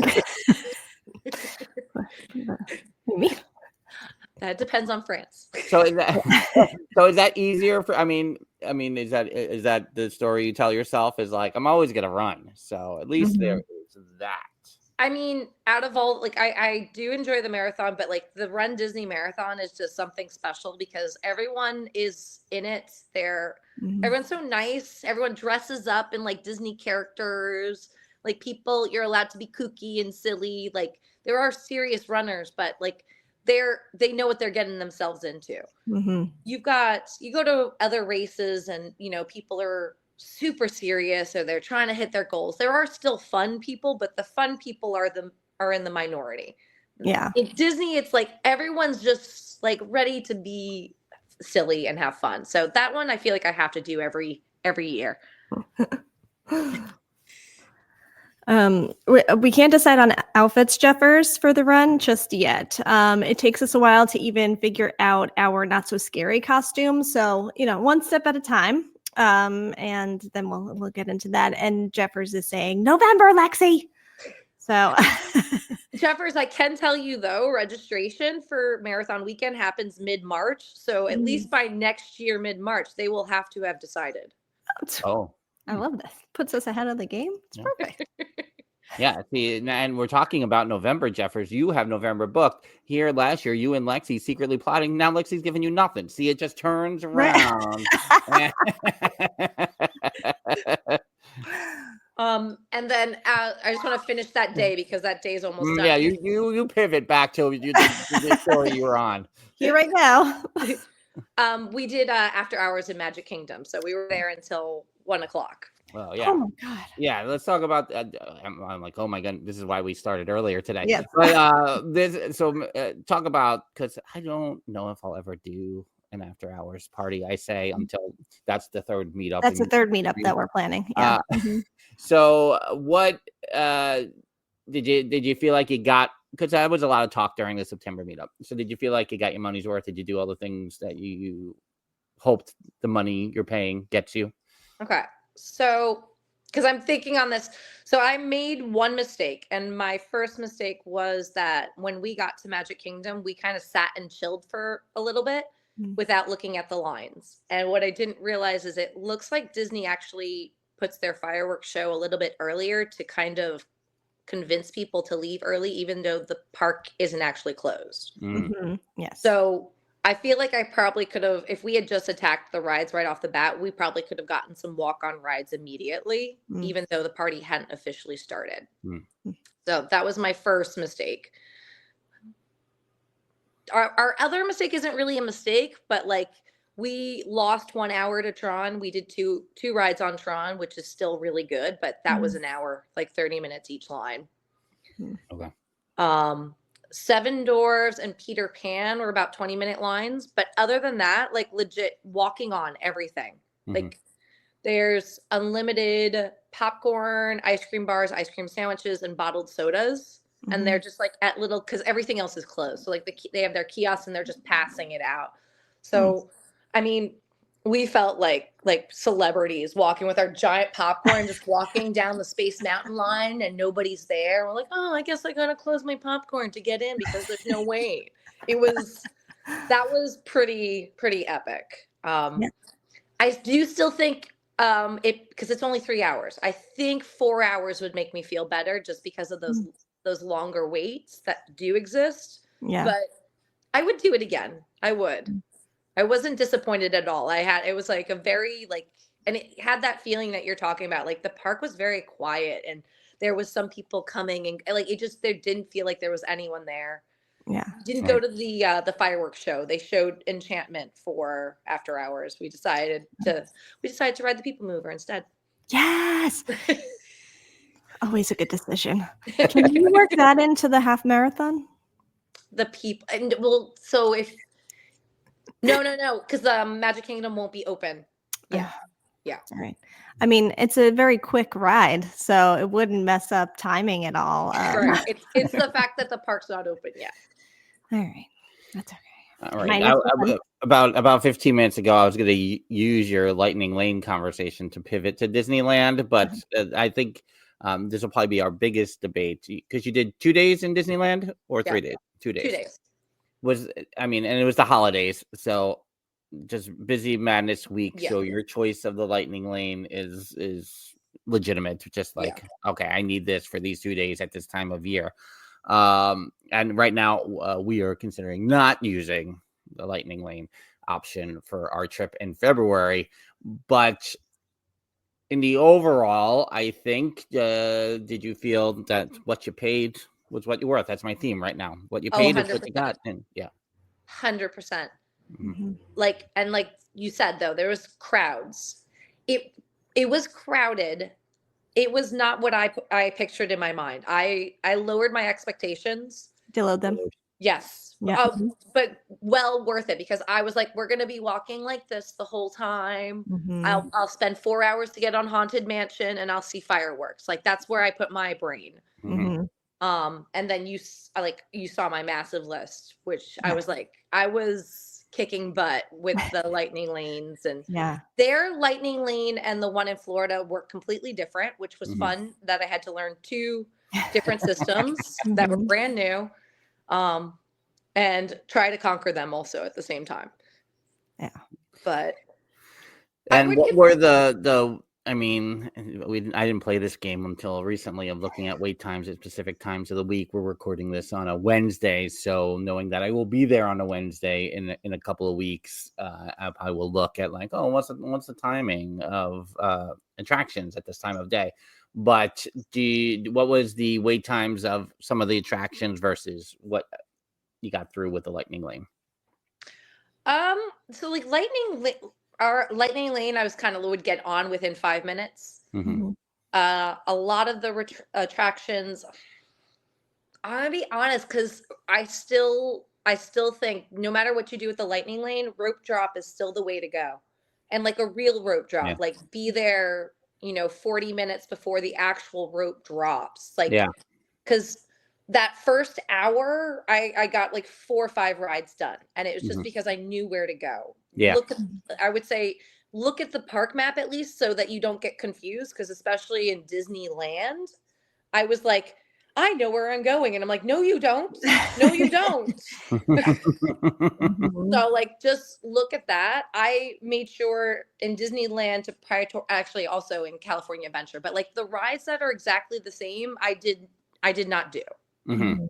That depends on France. So is that easier for? I mean, is that the story you tell yourself is like, I'm always gonna run. So at least there is that. I mean, out of all, like, I do enjoy the marathon, but like the Run Disney Marathon is just something special because everyone is in it. Everyone's so nice. Everyone dresses up in like Disney characters. Like people, you're allowed to be kooky and silly. Like there are serious runners, but like they know what they're getting themselves into. You go to other races and people are super serious or they're trying to hit their goals. There are still fun people, but the fun people are in the minority. Yeah. In Disney, it's like everyone's just like ready to be silly and have fun. So that one I feel like I have to do every year. We can't decide on outfits, Jeffers, for the run just yet. It takes us a while to even figure out our not so scary costumes. So, one step at a time. And then we'll get into that. And Jeffers is saying November, Lexi. So Jeffers, I can tell you though, registration for marathon weekend happens mid-March. So at least by next year, mid-March, they will have to have decided. Oh, I love this. Puts us ahead of the game. It's perfect. Yeah, see, and we're talking about November, Jeffers. You have November booked. Here last year, you and Lexi secretly plotting. Now Lexi's giving you nothing. See, it just turns around. And then I just want to finish that day because that day is almost done. Yeah, you pivot back to the story you were on. Here right now. We did after hours in Magic Kingdom, so we were there until 1:00. Well, yeah. Oh my God. Yeah, let's talk about. I'm like, oh my God, this is why we started earlier today. Yeah. But talk about, because I don't know if I'll ever do an after hours party. I say until that's the third meetup. That's the third meetup that we're planning. Yeah. So what did you feel like you got? Because that was a lot of talk during the September meetup. So did you feel like you got your money's worth? Did you do all the things that you hoped the money you're paying gets you? Okay. So, because I'm thinking on this, so I made one mistake, and my first mistake was that when we got to Magic Kingdom, we kind of sat and chilled for a little bit without looking at the lines. And what I didn't realize is it looks like Disney actually puts their fireworks show a little bit earlier to kind of convince people to leave early, even though the park isn't actually closed. Yes. So I feel like I probably could have, if we had just attacked the rides right off the bat, we probably could have gotten some walk-on rides immediately, even though the party hadn't officially started. So that was my first mistake. Our other mistake isn't really a mistake, but like we lost 1 hour to Tron. We did two rides on Tron, which is still really good, but that was an hour, like 30 minutes each line. Okay. Seven Dwarfs and Peter Pan were about 20-minute lines. But other than that, like legit walking on everything. Like there's unlimited popcorn, ice cream bars, ice cream sandwiches, and bottled sodas. And they're just like at little, because everything else is closed. So like they have their kiosks and they're just passing it out. So, I mean, we felt like celebrities walking with our giant popcorn, just walking down the Space Mountain line and nobody's there. We're like, oh, I guess I got to close my popcorn to get in because there's no wait. That was pretty epic. I do still think because it's only 3 hours. I think 4 hours would make me feel better just because of those longer waits that do exist. Yeah. But I would do it again. I would. I wasn't disappointed at all. It was like a very and it had that feeling that you're talking about. Like the park was very quiet and there was some people coming and like there didn't feel like there was anyone there. Yeah. Didn't go to the fireworks show. They showed Enchantment for after hours. We decided to ride the People Mover instead. Yes. Always a good decision. Can you work that into the half marathon? The people and well, so if no, because the Magic Kingdom won't be open. Yeah. All right. I mean, it's a very quick ride, so it wouldn't mess up timing at all. Right. It's the fact that the park's not open yet. All right. That's okay. All right. About 15 minutes ago, I was going to use your Lightning Lane conversation to pivot to Disneyland, but I think this will probably be our biggest debate because you did 2 days in Disneyland or 3 days? 2 days. 2 days. And it was the holidays, so just busy madness week. Yeah. So your choice of the Lightning Lane is legitimate, just like, okay, I need this for these 2 days at this time of year. And right now we are considering not using the Lightning Lane option for our trip in February, but in the overall, I think, did you feel that what you paid was what you're worth? That's my theme right now. What you paid is what you got. And 100%. Mm-hmm. Like you said, though, there was crowds. It was crowded. It was not what I pictured in my mind. I lowered my expectations. Dillo them. Yes. Yeah. But well worth it, because I was like, we're going to be walking like this the whole time. Mm-hmm. I'll spend 4 hours to get on Haunted Mansion, and I'll see fireworks. Like, that's where I put my brain. Mm-hmm. And then you saw my massive list, which I was like, I was kicking butt with the Lightning Lanes, and their Lightning Lane and the one in Florida were completely different, which was fun, that I had to learn 2 different systems that were brand new, and try to conquer them also at the same time. Yeah. But and what were the I mean, I didn't play this game until recently. I'm looking at wait times at specific times of the week. We're recording this on a Wednesday, so knowing that I will be there on a Wednesday in a couple of weeks, I will look at like, oh, what's the timing of attractions at this time of day. But what was the wait times of some of the attractions versus what you got through with the Lightning Lane? So like our Lightning Lane, I was kind of would get on within 5 minutes. Mm-hmm. A lot of the attractions, I'm gonna be honest, because I still think no matter what you do with the Lightning Lane, rope drop is still the way to go, and like a real rope drop, like be there, 40 minutes before the actual rope drops, like, because that first hour, I got like 4 or 5 rides done, and it was just because I knew where to go. I would say look at the park map at least, so that you don't get confused, because especially in Disneyland, I was like, I know where I'm going, and I'm like, no, you don't. No, you don't. So like, just look at that. I made sure in Disneyland to actually also in California Adventure, but like the rides that are exactly the same, I did not do. Mm-hmm.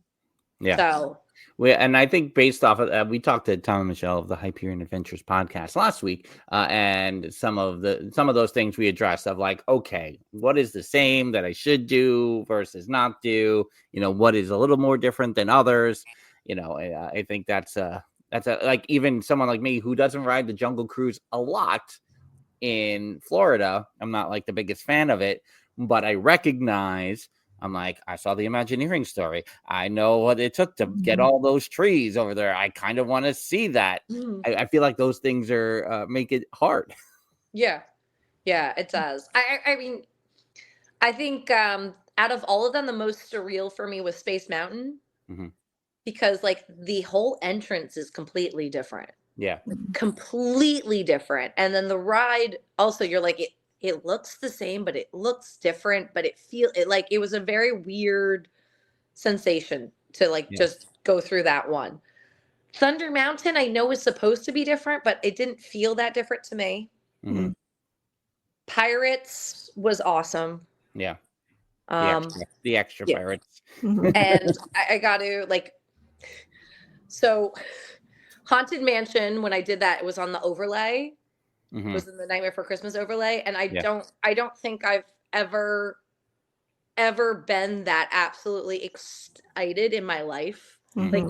Yeah. So and I think based off of we talked to Tom and Michelle of the Hyperion Adventures podcast last week, and some of those things we addressed of like, okay, what is the same that I should do versus not do? What is a little more different than others? I think that's like, even someone like me who doesn't ride the Jungle Cruise a lot in Florida, I'm not like the biggest fan of it, but I recognize. I'm like, I saw the Imagineering story. I know what it took to get all those trees over there. I kind of want to see that. I feel like those things are make it hard. Yeah, it does. I mean, I think out of all of them, the most surreal for me was Space Mountain, because like the whole entrance is completely different. Yeah, completely different. And then the ride also, you're like, it looks the same, but it looks different, but it was a very weird sensation to like just go through that one. Thunder Mountain, I know is supposed to be different, but it didn't feel that different to me. Pirates was awesome. Yeah. The extra Pirates. And I got to like, so Haunted Mansion, when I did that, it was on the overlay. Was in the Nightmare Before Christmas overlay, and I don't think I've ever been that absolutely excited in my life. Like,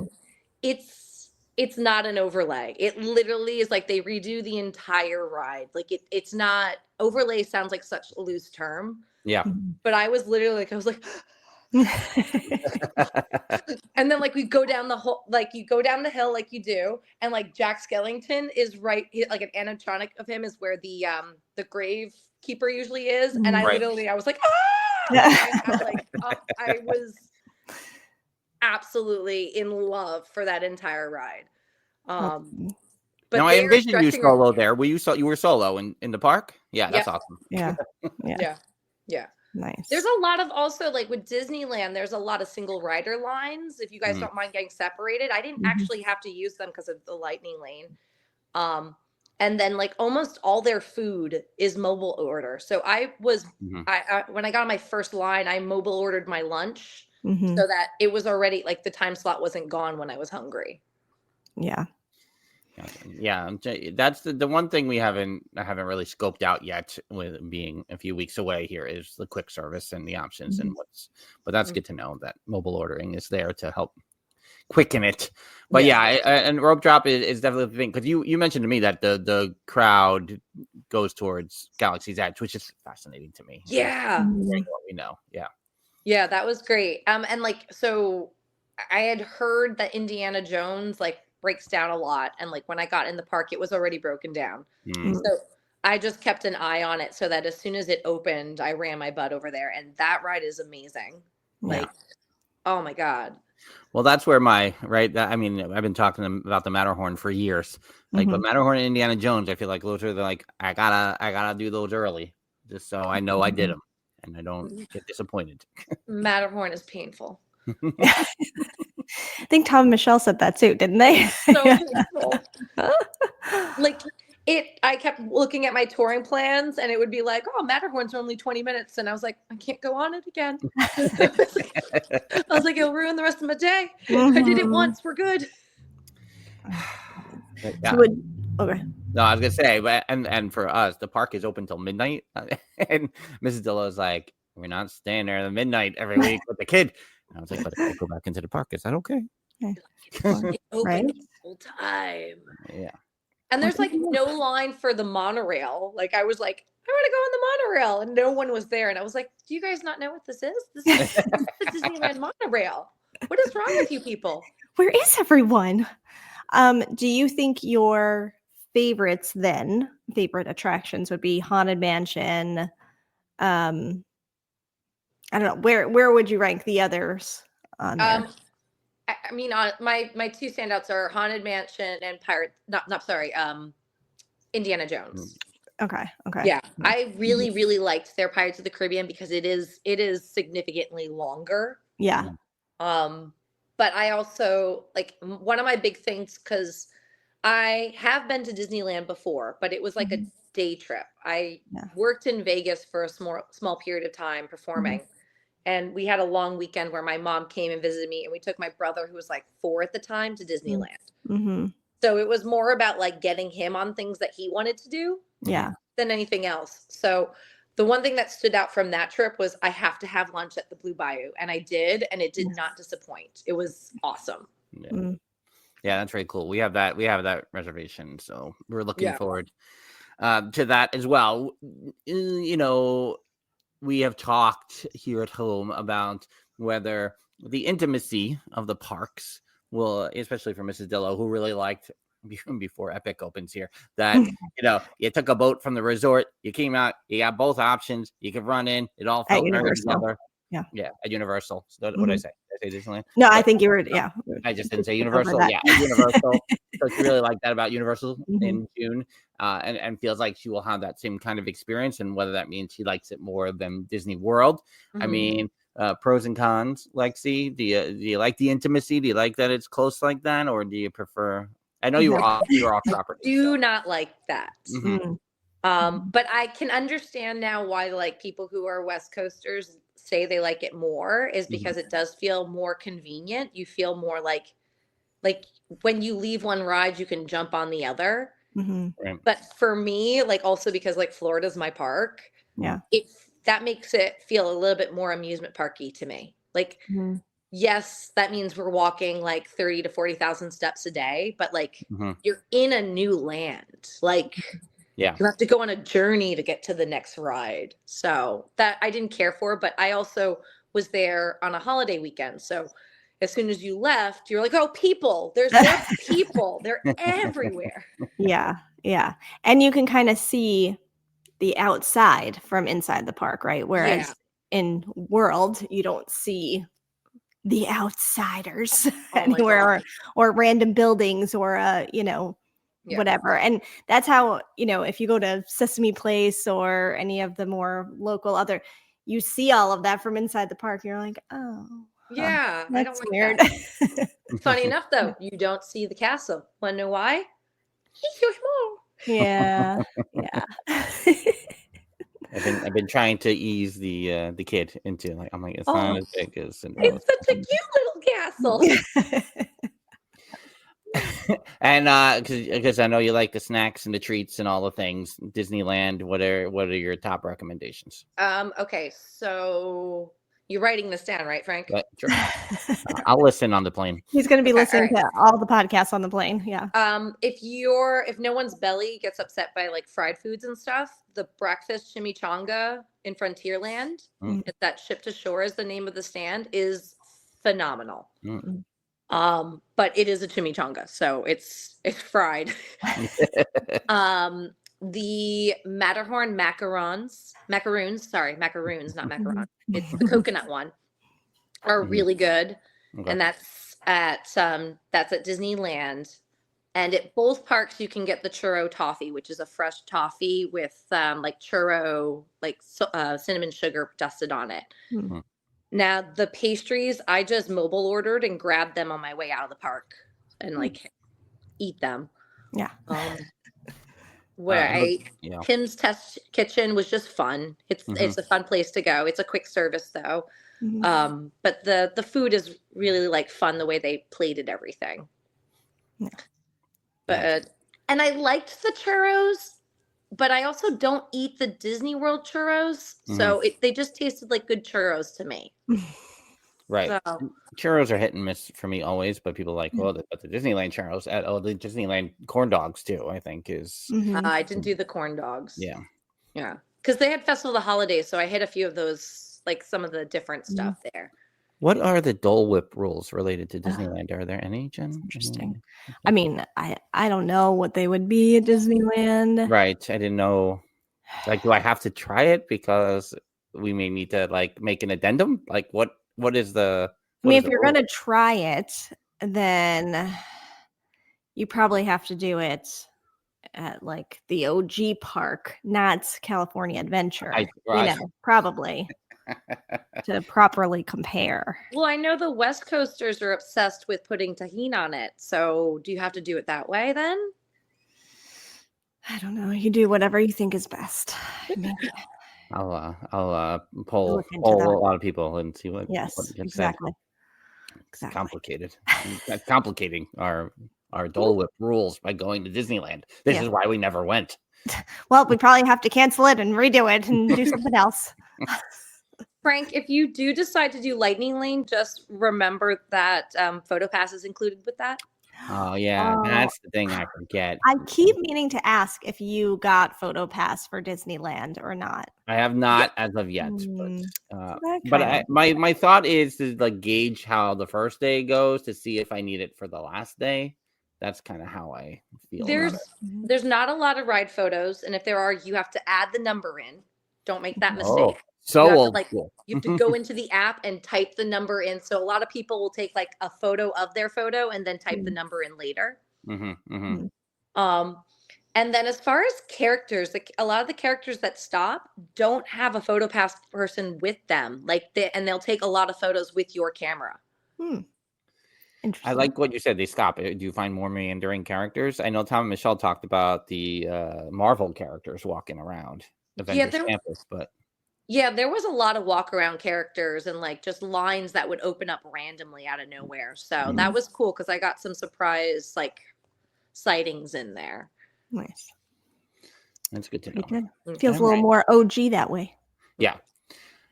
it's not an overlay. It literally is like they redo the entire ride. Like it's not, overlay sounds like such a loose term. Yeah. But I was literally like, and then like we go down the whole, like you go down the hill like you do, and like Jack Skellington is like an animatronic of him is where the grave keeper usually is, and I was like, I was absolutely in love for that entire ride. But now I envision you solo there. You were solo in the park? Yeah, that's awesome. Yeah. Nice. There's a lot of also like with Disneyland, there's a lot of single rider lines. If you guys don't mind getting separated, I didn't actually have to use them because of the Lightning Lane. And then like almost all their food is mobile order. So I when I got on my first line, I mobile ordered my lunch so that it was already like the time slot wasn't gone when I was hungry. Yeah. Yeah, that's the one thing I haven't really scoped out yet, with being a few weeks away here, is the quick service and the options and but that's good to know that mobile ordering is there to help quicken it. But and rope drop is definitely the thing, because you mentioned to me that the crowd goes towards Galaxy's Edge, which is fascinating to me. Yeah. What we know. Yeah, that was great. And like, so I had heard that Indiana Jones like breaks down a lot, and like when I got in the park it was already broken down. So I just kept an eye on it so that as soon as it opened I ran my butt over there, and that ride is amazing. Like, oh my god. Well, that's where I've been talking to them about the Matterhorn for years. Like, but Matterhorn and Indiana Jones, I feel like those are like, I gotta do those early, just so I know I did them and I don't get disappointed. Matterhorn is painful. I think Tom and Michelle said that too, didn't they? So painful. Like I kept looking at my touring plans and it would be like, oh, Matterhorn's only 20 minutes. And I was like, I can't go on it again. I was like, it'll ruin the rest of my day. I did it once. We're good. Okay. No, I was gonna say, but and for us, the park is open till midnight, and Mrs. Dillo is like, we're not staying there at midnight every week with the kid. And I was like, but if I go back into the park, is that okay? It opened the whole time. Yeah. And there's like no line for the monorail. Like I was like, I want to go on the monorail, and no one was there. And I was like, do you guys not know what this is? This is the Disneyland monorail. What is wrong with you people? Where is everyone? Do you think your favorite attractions would be Haunted Mansion? I don't know. Where would you rank the others on there? I mean, my two standouts are Haunted Mansion and Indiana Jones. Okay. Yeah, I really, really liked their Pirates of the Caribbean because it is significantly longer. Yeah. But I also like one of my big things, because I have been to Disneyland before, but it was like a day trip. I worked in Vegas for a small period of time performing. And we had a long weekend where my mom came and visited me, and we took my brother, who was like 4 at the time, to Disneyland. So it was more about like getting him on things that he wanted to do than anything else. So the one thing that stood out from that trip was I have to have lunch at the Blue Bayou, and I did, and it did not disappoint. It was awesome. Yeah, that's very cool. We have that reservation, so we're looking forward to that as well. You know, we have talked here at home about whether the intimacy of the parks will, especially for Mrs. Dillo, who really liked before Epic opens here, that you took a boat from the resort, you came out, you got both options, you could run in, it all felt very together. Yeah, at Universal. So what did I say? Did I say Disneyland? No, I think you were. I just didn't say Universal. Yeah, Universal. So she really liked that about Universal in June, and feels like she will have that same kind of experience. And whether that means she likes it more than Disney World. I mean, pros and cons. Lexi, do you like the intimacy? Do you like that it's close like that, or do you prefer? I know you were off property. Do not like that. But I can understand now why like people who are West Coasters say they like it more, is because it does feel more convenient. You feel more like when you leave one ride, you can jump on the other. Right. But for me, like also because like Florida's my park, that makes it feel a little bit more amusement parky to me. Like, yes, that means we're walking like 30 to 40,000 steps a day, but like you're in a new land. Like, you have to go on a journey to get to the next ride. So that I didn't care for, but I also was there on a holiday weekend. So as soon as you left, you're like, oh, people, there's people. They're everywhere. Yeah. And you can kind of see the outside from inside the park, right? Whereas in World, you don't see the outsiders anywhere or random buildings or, whatever. And that's how, if you go to Sesame Place or any of the more local you see all of that from inside the park. You're like, oh. Yeah, that's I don't like weird. That. Funny enough, though, you don't see the castle. Want to know why? He's so small. Yeah. Yeah. I've been trying to ease the kid into like I'm like it's not as big as Cinderella. It's such a cute little castle. And because I know you like the snacks and the treats and all the things, Disneyland. What are your top recommendations? Okay, so you're writing this down, right, Frank? Sure. I'll listen on the plane. He's going to be Okay, listening all to all the podcasts on the plane. Yeah. If no one's belly gets upset by like fried foods and stuff, the breakfast chimichanga in Frontierland, that Ship to Shore is the name of the stand, is phenomenal. But it is a chimichanga, so it's fried. The Matterhorn macaroons, not macaron. It's the coconut one, are really good. Okay. And that's at Disneyland. And at both parks, you can get the churro toffee, which is a fresh toffee with like churro, like cinnamon sugar dusted on it. Mhm. Now, the pastries, I just mobile ordered and grabbed them on my way out of the park and like eat them. Yeah. Tim's Test Kitchen was just fun. It's a fun place to go. It's a quick service though. But the food is really like fun the way they plated everything. Yeah. But and I liked the churros, but I also don't eat the Disney World churros, so they just tasted like good churros to me. Right. So, Churros are hit and miss for me always, but people are like, well, the Disneyland churros, the Disneyland corn dogs too, I think is. I didn't do the corn dogs. Yeah. Yeah. Because they had Festival of the Holidays, so I hit a few of those, like some of the different stuff there. What are the Dole Whip rules related to Disneyland? Are there any, Jen? Interesting. I mean, I don't know what they would be at Disneyland. Right. I didn't know. Like, do I have to try it because we may need to like make an addendum? Like, what is the? I mean, if you're going to try it, then you probably have to do it at like the OG park, not California Adventure. Probably to properly compare. Well, I know the West Coasters are obsessed with putting tahini on it. So do you have to do it that way then? I don't know. You do whatever you think is best. I'll poll a lot of people and see what. Yes, what exactly. It's complicated. That's complicating our Dole Whip rules by going to Disneyland. This is why we never went. Well, we probably have to cancel it and redo it and do something else. Frank, if you do decide to do Lightning Lane, just remember that PhotoPass is included with that. Oh, yeah. That's the thing I forget. I keep meaning to ask if you got PhotoPass for Disneyland or not. I have not as of yet. But my thought is to like gauge how the first day goes to see if I need it for the last day. That's kind of how I feel. There's not a lot of ride photos. And if there are, you have to add the number in. Don't make that mistake. So old school. You have to go into the app and type the number in. So a lot of people will take like a photo of their photo and then type the number in later. And then as far as characters, like a lot of the characters that stop don't have a PhotoPass person with them. And they'll take a lot of photos with your camera. I like what you said. They stop. Do you find more meandering characters? I know Tom and Michelle talked about the Marvel characters walking around Avengers campus, but yeah, there was a lot of walk around characters and like just lines that would open up randomly out of nowhere. So that was cool because I got some surprise like sightings in there. Nice. That's good to know. Feels a little more OG that way. Yeah.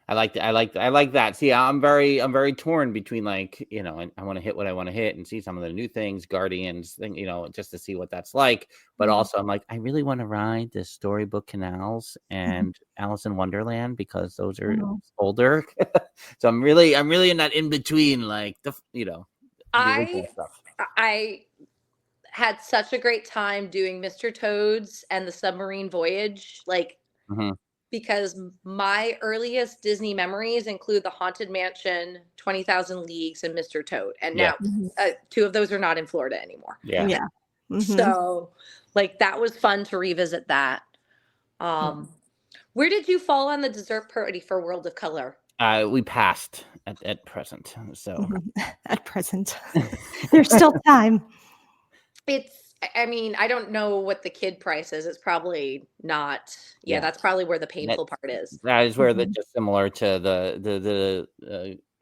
I like that. See, I'm very torn between like, I want to hit what I want to hit and see some of the new things, Guardians thing, just to see what that's like. But also I'm like, I really want to ride the Storybook Canals and Alice in Wonderland because those are older. So I'm really in that in between, like the original stuff. I had such a great time doing Mr. Toad's and the Submarine Voyage, because my earliest Disney memories include the Haunted Mansion, 20,000 Leagues, and Mr. Toad. And now 2 of those are not in Florida anymore. Yeah. So like that was fun to revisit that. Where did you fall on the dessert party for World of Color? We passed at present. So at present, there's still time. I mean, I don't know what the kid price is. It's probably not. Yeah, Yeah. that's probably where the painful part is. That is where just similar to the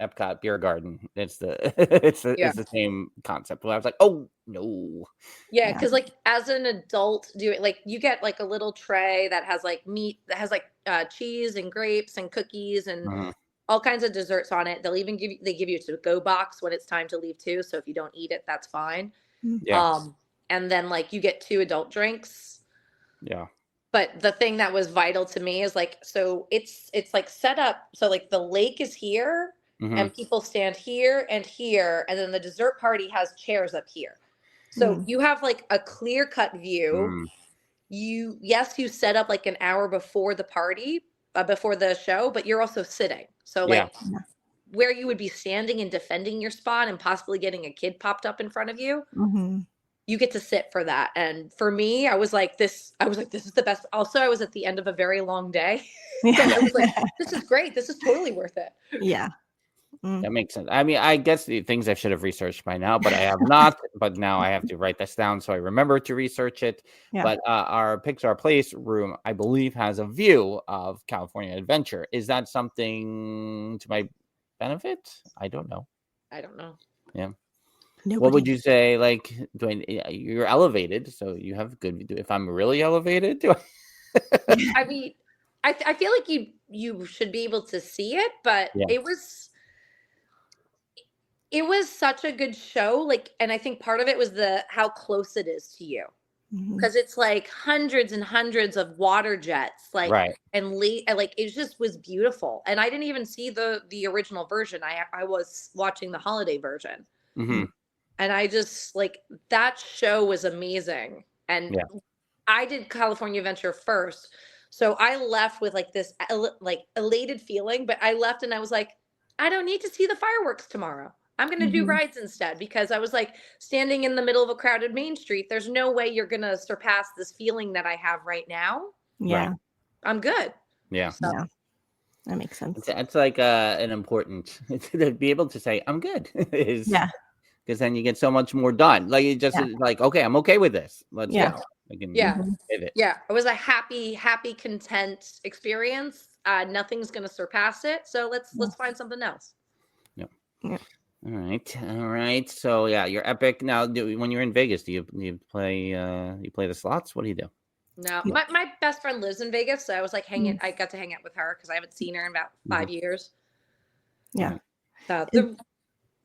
Epcot beer garden. It's the same concept. Where I was like, oh no. Yeah, because like as an adult doing, like you get like a little tray that has like meat, that has like cheese and grapes and cookies and all kinds of desserts on it. They'll even give you a to-go box when it's time to leave too. So if you don't eat it, that's fine. Yeah. And then like you get 2 adult drinks. Yeah. But the thing that was vital to me is like, so it's like set up so like the lake is here and people stand here, and then the dessert party has chairs up here. So you have like a clear cut view. You set up like an hour before the party, before the show, but you're also sitting. So like where you would be standing and defending your spot and possibly getting a kid popped up in front of you, you get to sit for that. And for me, I was like, this is the best. Also, I was at the end of a very long day. So I was like, this is great. This is totally worth it. Yeah. That makes sense. I mean, I guess the things I should have researched by now, but I have not. But now I have to write this down so I remember to research it. Yeah. But our Pixar Place room, I believe, has a view of California Adventure. Is that something to my benefit? I don't know. Yeah. Nobody. What would you say? Like, you're elevated, so you have good. If I'm really elevated, do I? I mean, I feel like you should be able to see it, but it was such a good show. Like, and I think part of it was how close it is to you, because it's like hundreds and hundreds of water jets, like, and like it just was beautiful. And I didn't even see the original version. I was watching the holiday version. And I just like, that show was amazing. And I did California Adventure first. So I left with like this like elated feeling, but I left and I was like, I don't need to see the fireworks tomorrow. I'm going to do rides instead, because I was like standing in the middle of a crowded Main Street. There's no way you're going to surpass this feeling that I have right now. Yeah. Right. I'm good. Yeah. So. Yeah. That makes sense. It's like an important to be able to say, I'm good. Because then you get so much more done. Like you just like, okay, I'm okay with this. Let's go. It was a happy, content experience. Nothing's going to surpass it. So let's find something else. Yeah. All right. So you're epic. Now, when you're in Vegas, do you play the slots? What do you do? No, my best friend lives in Vegas, so I was like I got to hang out with her because I haven't seen her in about 5 years. Yeah. So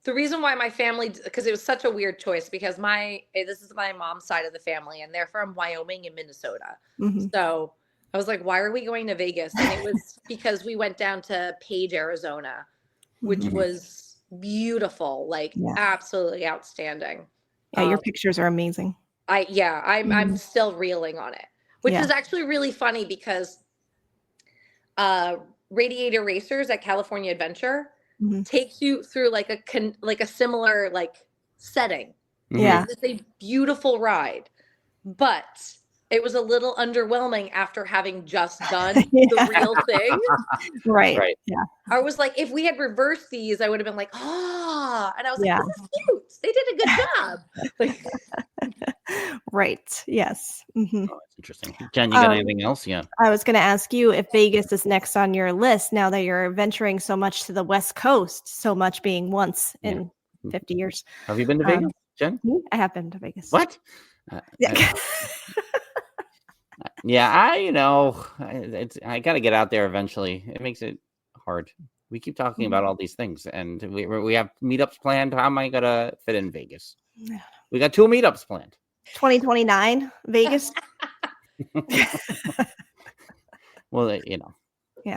the reason why my family, because it was such a weird choice, because this is my mom's side of the family, and they're from Wyoming and Minnesota. So I was like, why are we going to Vegas? And it was because we went down to Page, Arizona, which was beautiful, like absolutely outstanding. Yeah, your pictures are amazing. I'm still reeling on it, which is actually really funny because Radiator Racers at California Adventure takes you through like a similar like setting. It's a beautiful ride, but it was a little underwhelming after having just done the real thing. Right. Yeah. I was like, if we had reversed these, I would have been like, and I was like, this is cute. They did a good job. Right. Yes. Oh, that's interesting. Jen, you got anything else? Yeah. I was going to ask you if Vegas is next on your list now that you're venturing so much to the West Coast, so much being once in 50 years. Have you been to Vegas, Jen? I have been to Vegas. What? I got to get out there eventually. It makes it hard. We keep talking about all these things, and we have meetups planned. How am I gonna fit in Vegas? We got 2 meetups planned. 2029 Vegas. Well,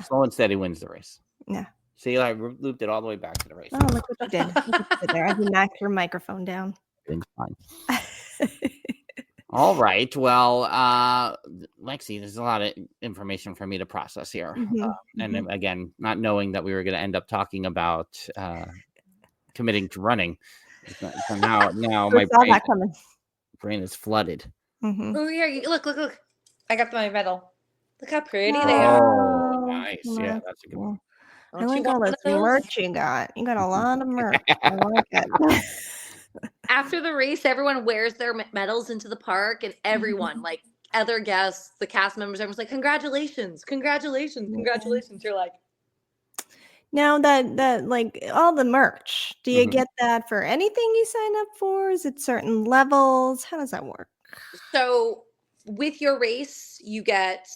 slow and steady wins the race. Yeah. See, I looped it all the way back to the race. Oh, look what you did. There, I did knock your microphone down. It's fine. All right. Well, Lexi, there's a lot of information for me to process here. And again, not knowing that we were going to end up talking about committing to running. So now my brain is flooded. Oh, yeah. Look. I got my medal. Look how pretty they are. Oh, nice. Yeah, that's a good one. I like all this merch you got. You got a lot of merch. I like it. After the race, everyone wears their medals into the park, and everyone, like other guests, the cast members, everyone's like, congratulations, congratulations, congratulations. You're like, now that like all the merch, do you get that for anything you sign up for? Is it certain levels? How does that work? so with your race, you get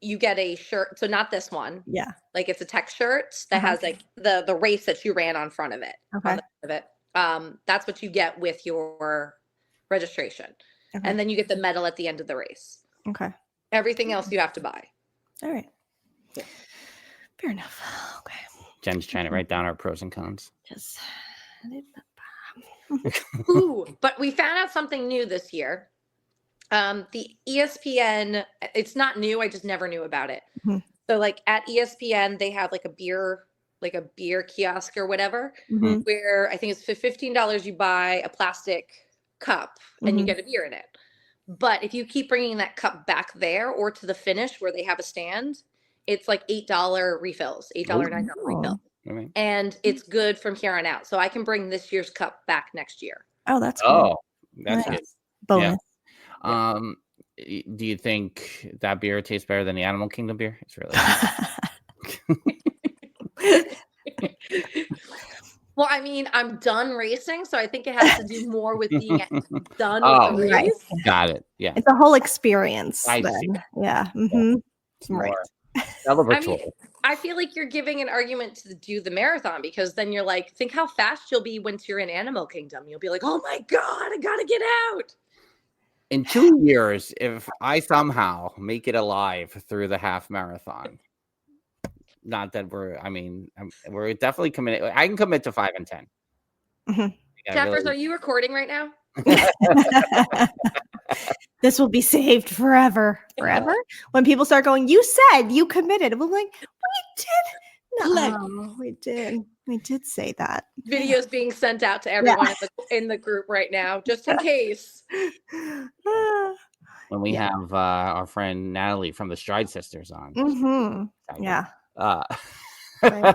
a shirt. So not this one. Yeah. Like it's a tech shirt that has like the race that you ran on front of it. Okay. On the front of it. That's what you get with your registration. Okay. And then you get the medal at the end of the race. Okay. Everything else you have to buy. All right. Yeah. Fair enough. Okay. Jen's trying to write down our pros and cons. Just Ooh, but we found out something new this year. The ESPN, it's not new. I just never knew about it. So like at ESPN, they have like a beer kiosk or whatever, where I think it's for $15 you buy a plastic cup and you get a beer in it. But if you keep bringing that cup back there or to the finish where they have a stand, it's like $8 refills, $8.09 refills. Right. And it's good from here on out. So I can bring this year's cup back next year. Oh, that's cool. cool. That's good. Bonus. Yeah. Do you think that beer tastes better than the Animal Kingdom beer? It's really Well, I mean, I'm done racing, so I think it has to do more with being done with the race. Right. Got it. Yeah. It's a whole experience. I then. see. Yeah. It's Right. more I celebratory. mean, I feel like you're giving an argument to do the marathon because then you're like, think how fast you'll be once you're in Animal Kingdom. You'll be like, oh my God, I gotta get out. In 2 years, if I somehow make it alive through the half marathon, not that we're definitely committed. I can commit to 5 and 10. Jeffers, are you recording right now? This will be saved forever. When people start going, you said you committed. We're like, we did. No, we did. We did say that. Videos being sent out to everyone in the group right now, just in case. When we have our friend Natalie from the Stride Sisters on. Yeah. Right.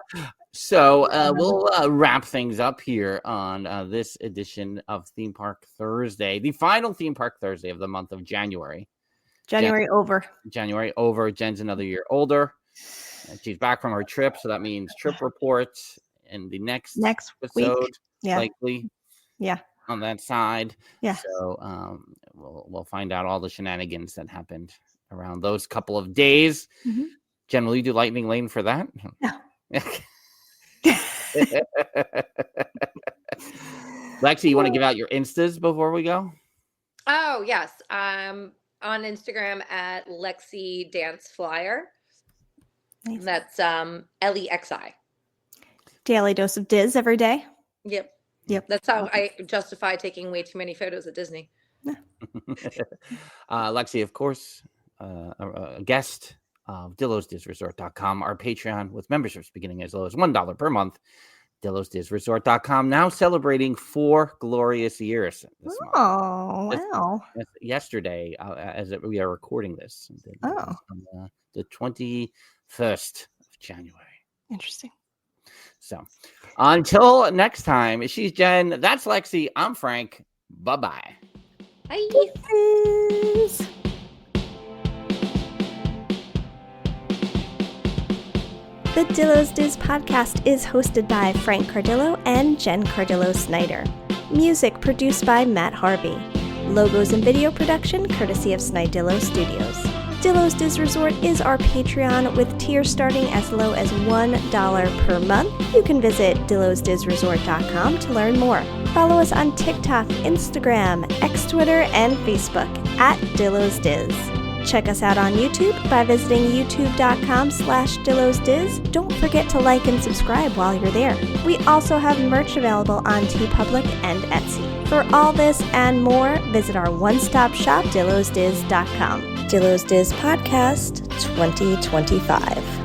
So we'll wrap things up here on this edition of Theme Park Thursday, the final Theme Park Thursday of the month of January. January over. Jen's another year older. She's back from her trip, so that means trip reports in the next episode, week. Yeah. likely. Yeah. On that side. Yeah. So we'll find out all the shenanigans that happened around those couple of days. Jen, will you do Lightning Lane for that? No. Lexi, you want to give out your Instas before we go? Oh, yes. On Instagram at Lexi Dance Flyer. Nice. That's Lexi. Daily dose of Diz every day. Yep. Yep. That's how I justify taking way too many photos at Disney. Lexi, of course, a guest of DillosDizResort.com, our Patreon with memberships beginning as low as $1 per month. DillosDizResort.com now celebrating 4 glorious years this month. Oh, wow. Yesterday, as we are recording this. On the 21st of January. Interesting. So until next time, she's Jen. That's Lexi. I'm Frank. Bye-bye. Bye. Peace. The Dillo's Diz podcast is hosted by Frank Cardillo and Jen Cardillo Snyder. Music produced by Matt Harvey. Logos and video production courtesy of Snidillo Studios. Dillo's Diz Resort is our Patreon with tiers starting as low as $1 per month. You can visit DillosDizResort.com to learn more. Follow us on TikTok, Instagram, X Twitter, and Facebook at Dillo's Diz. Check us out on YouTube by visiting youtube.com/DillosDiz. Don't forget to like and subscribe while you're there. We also have merch available on TeePublic and Etsy. For all this and more, visit our one-stop shop, DillosDiz.com. Dillo's Diz Podcast 2025.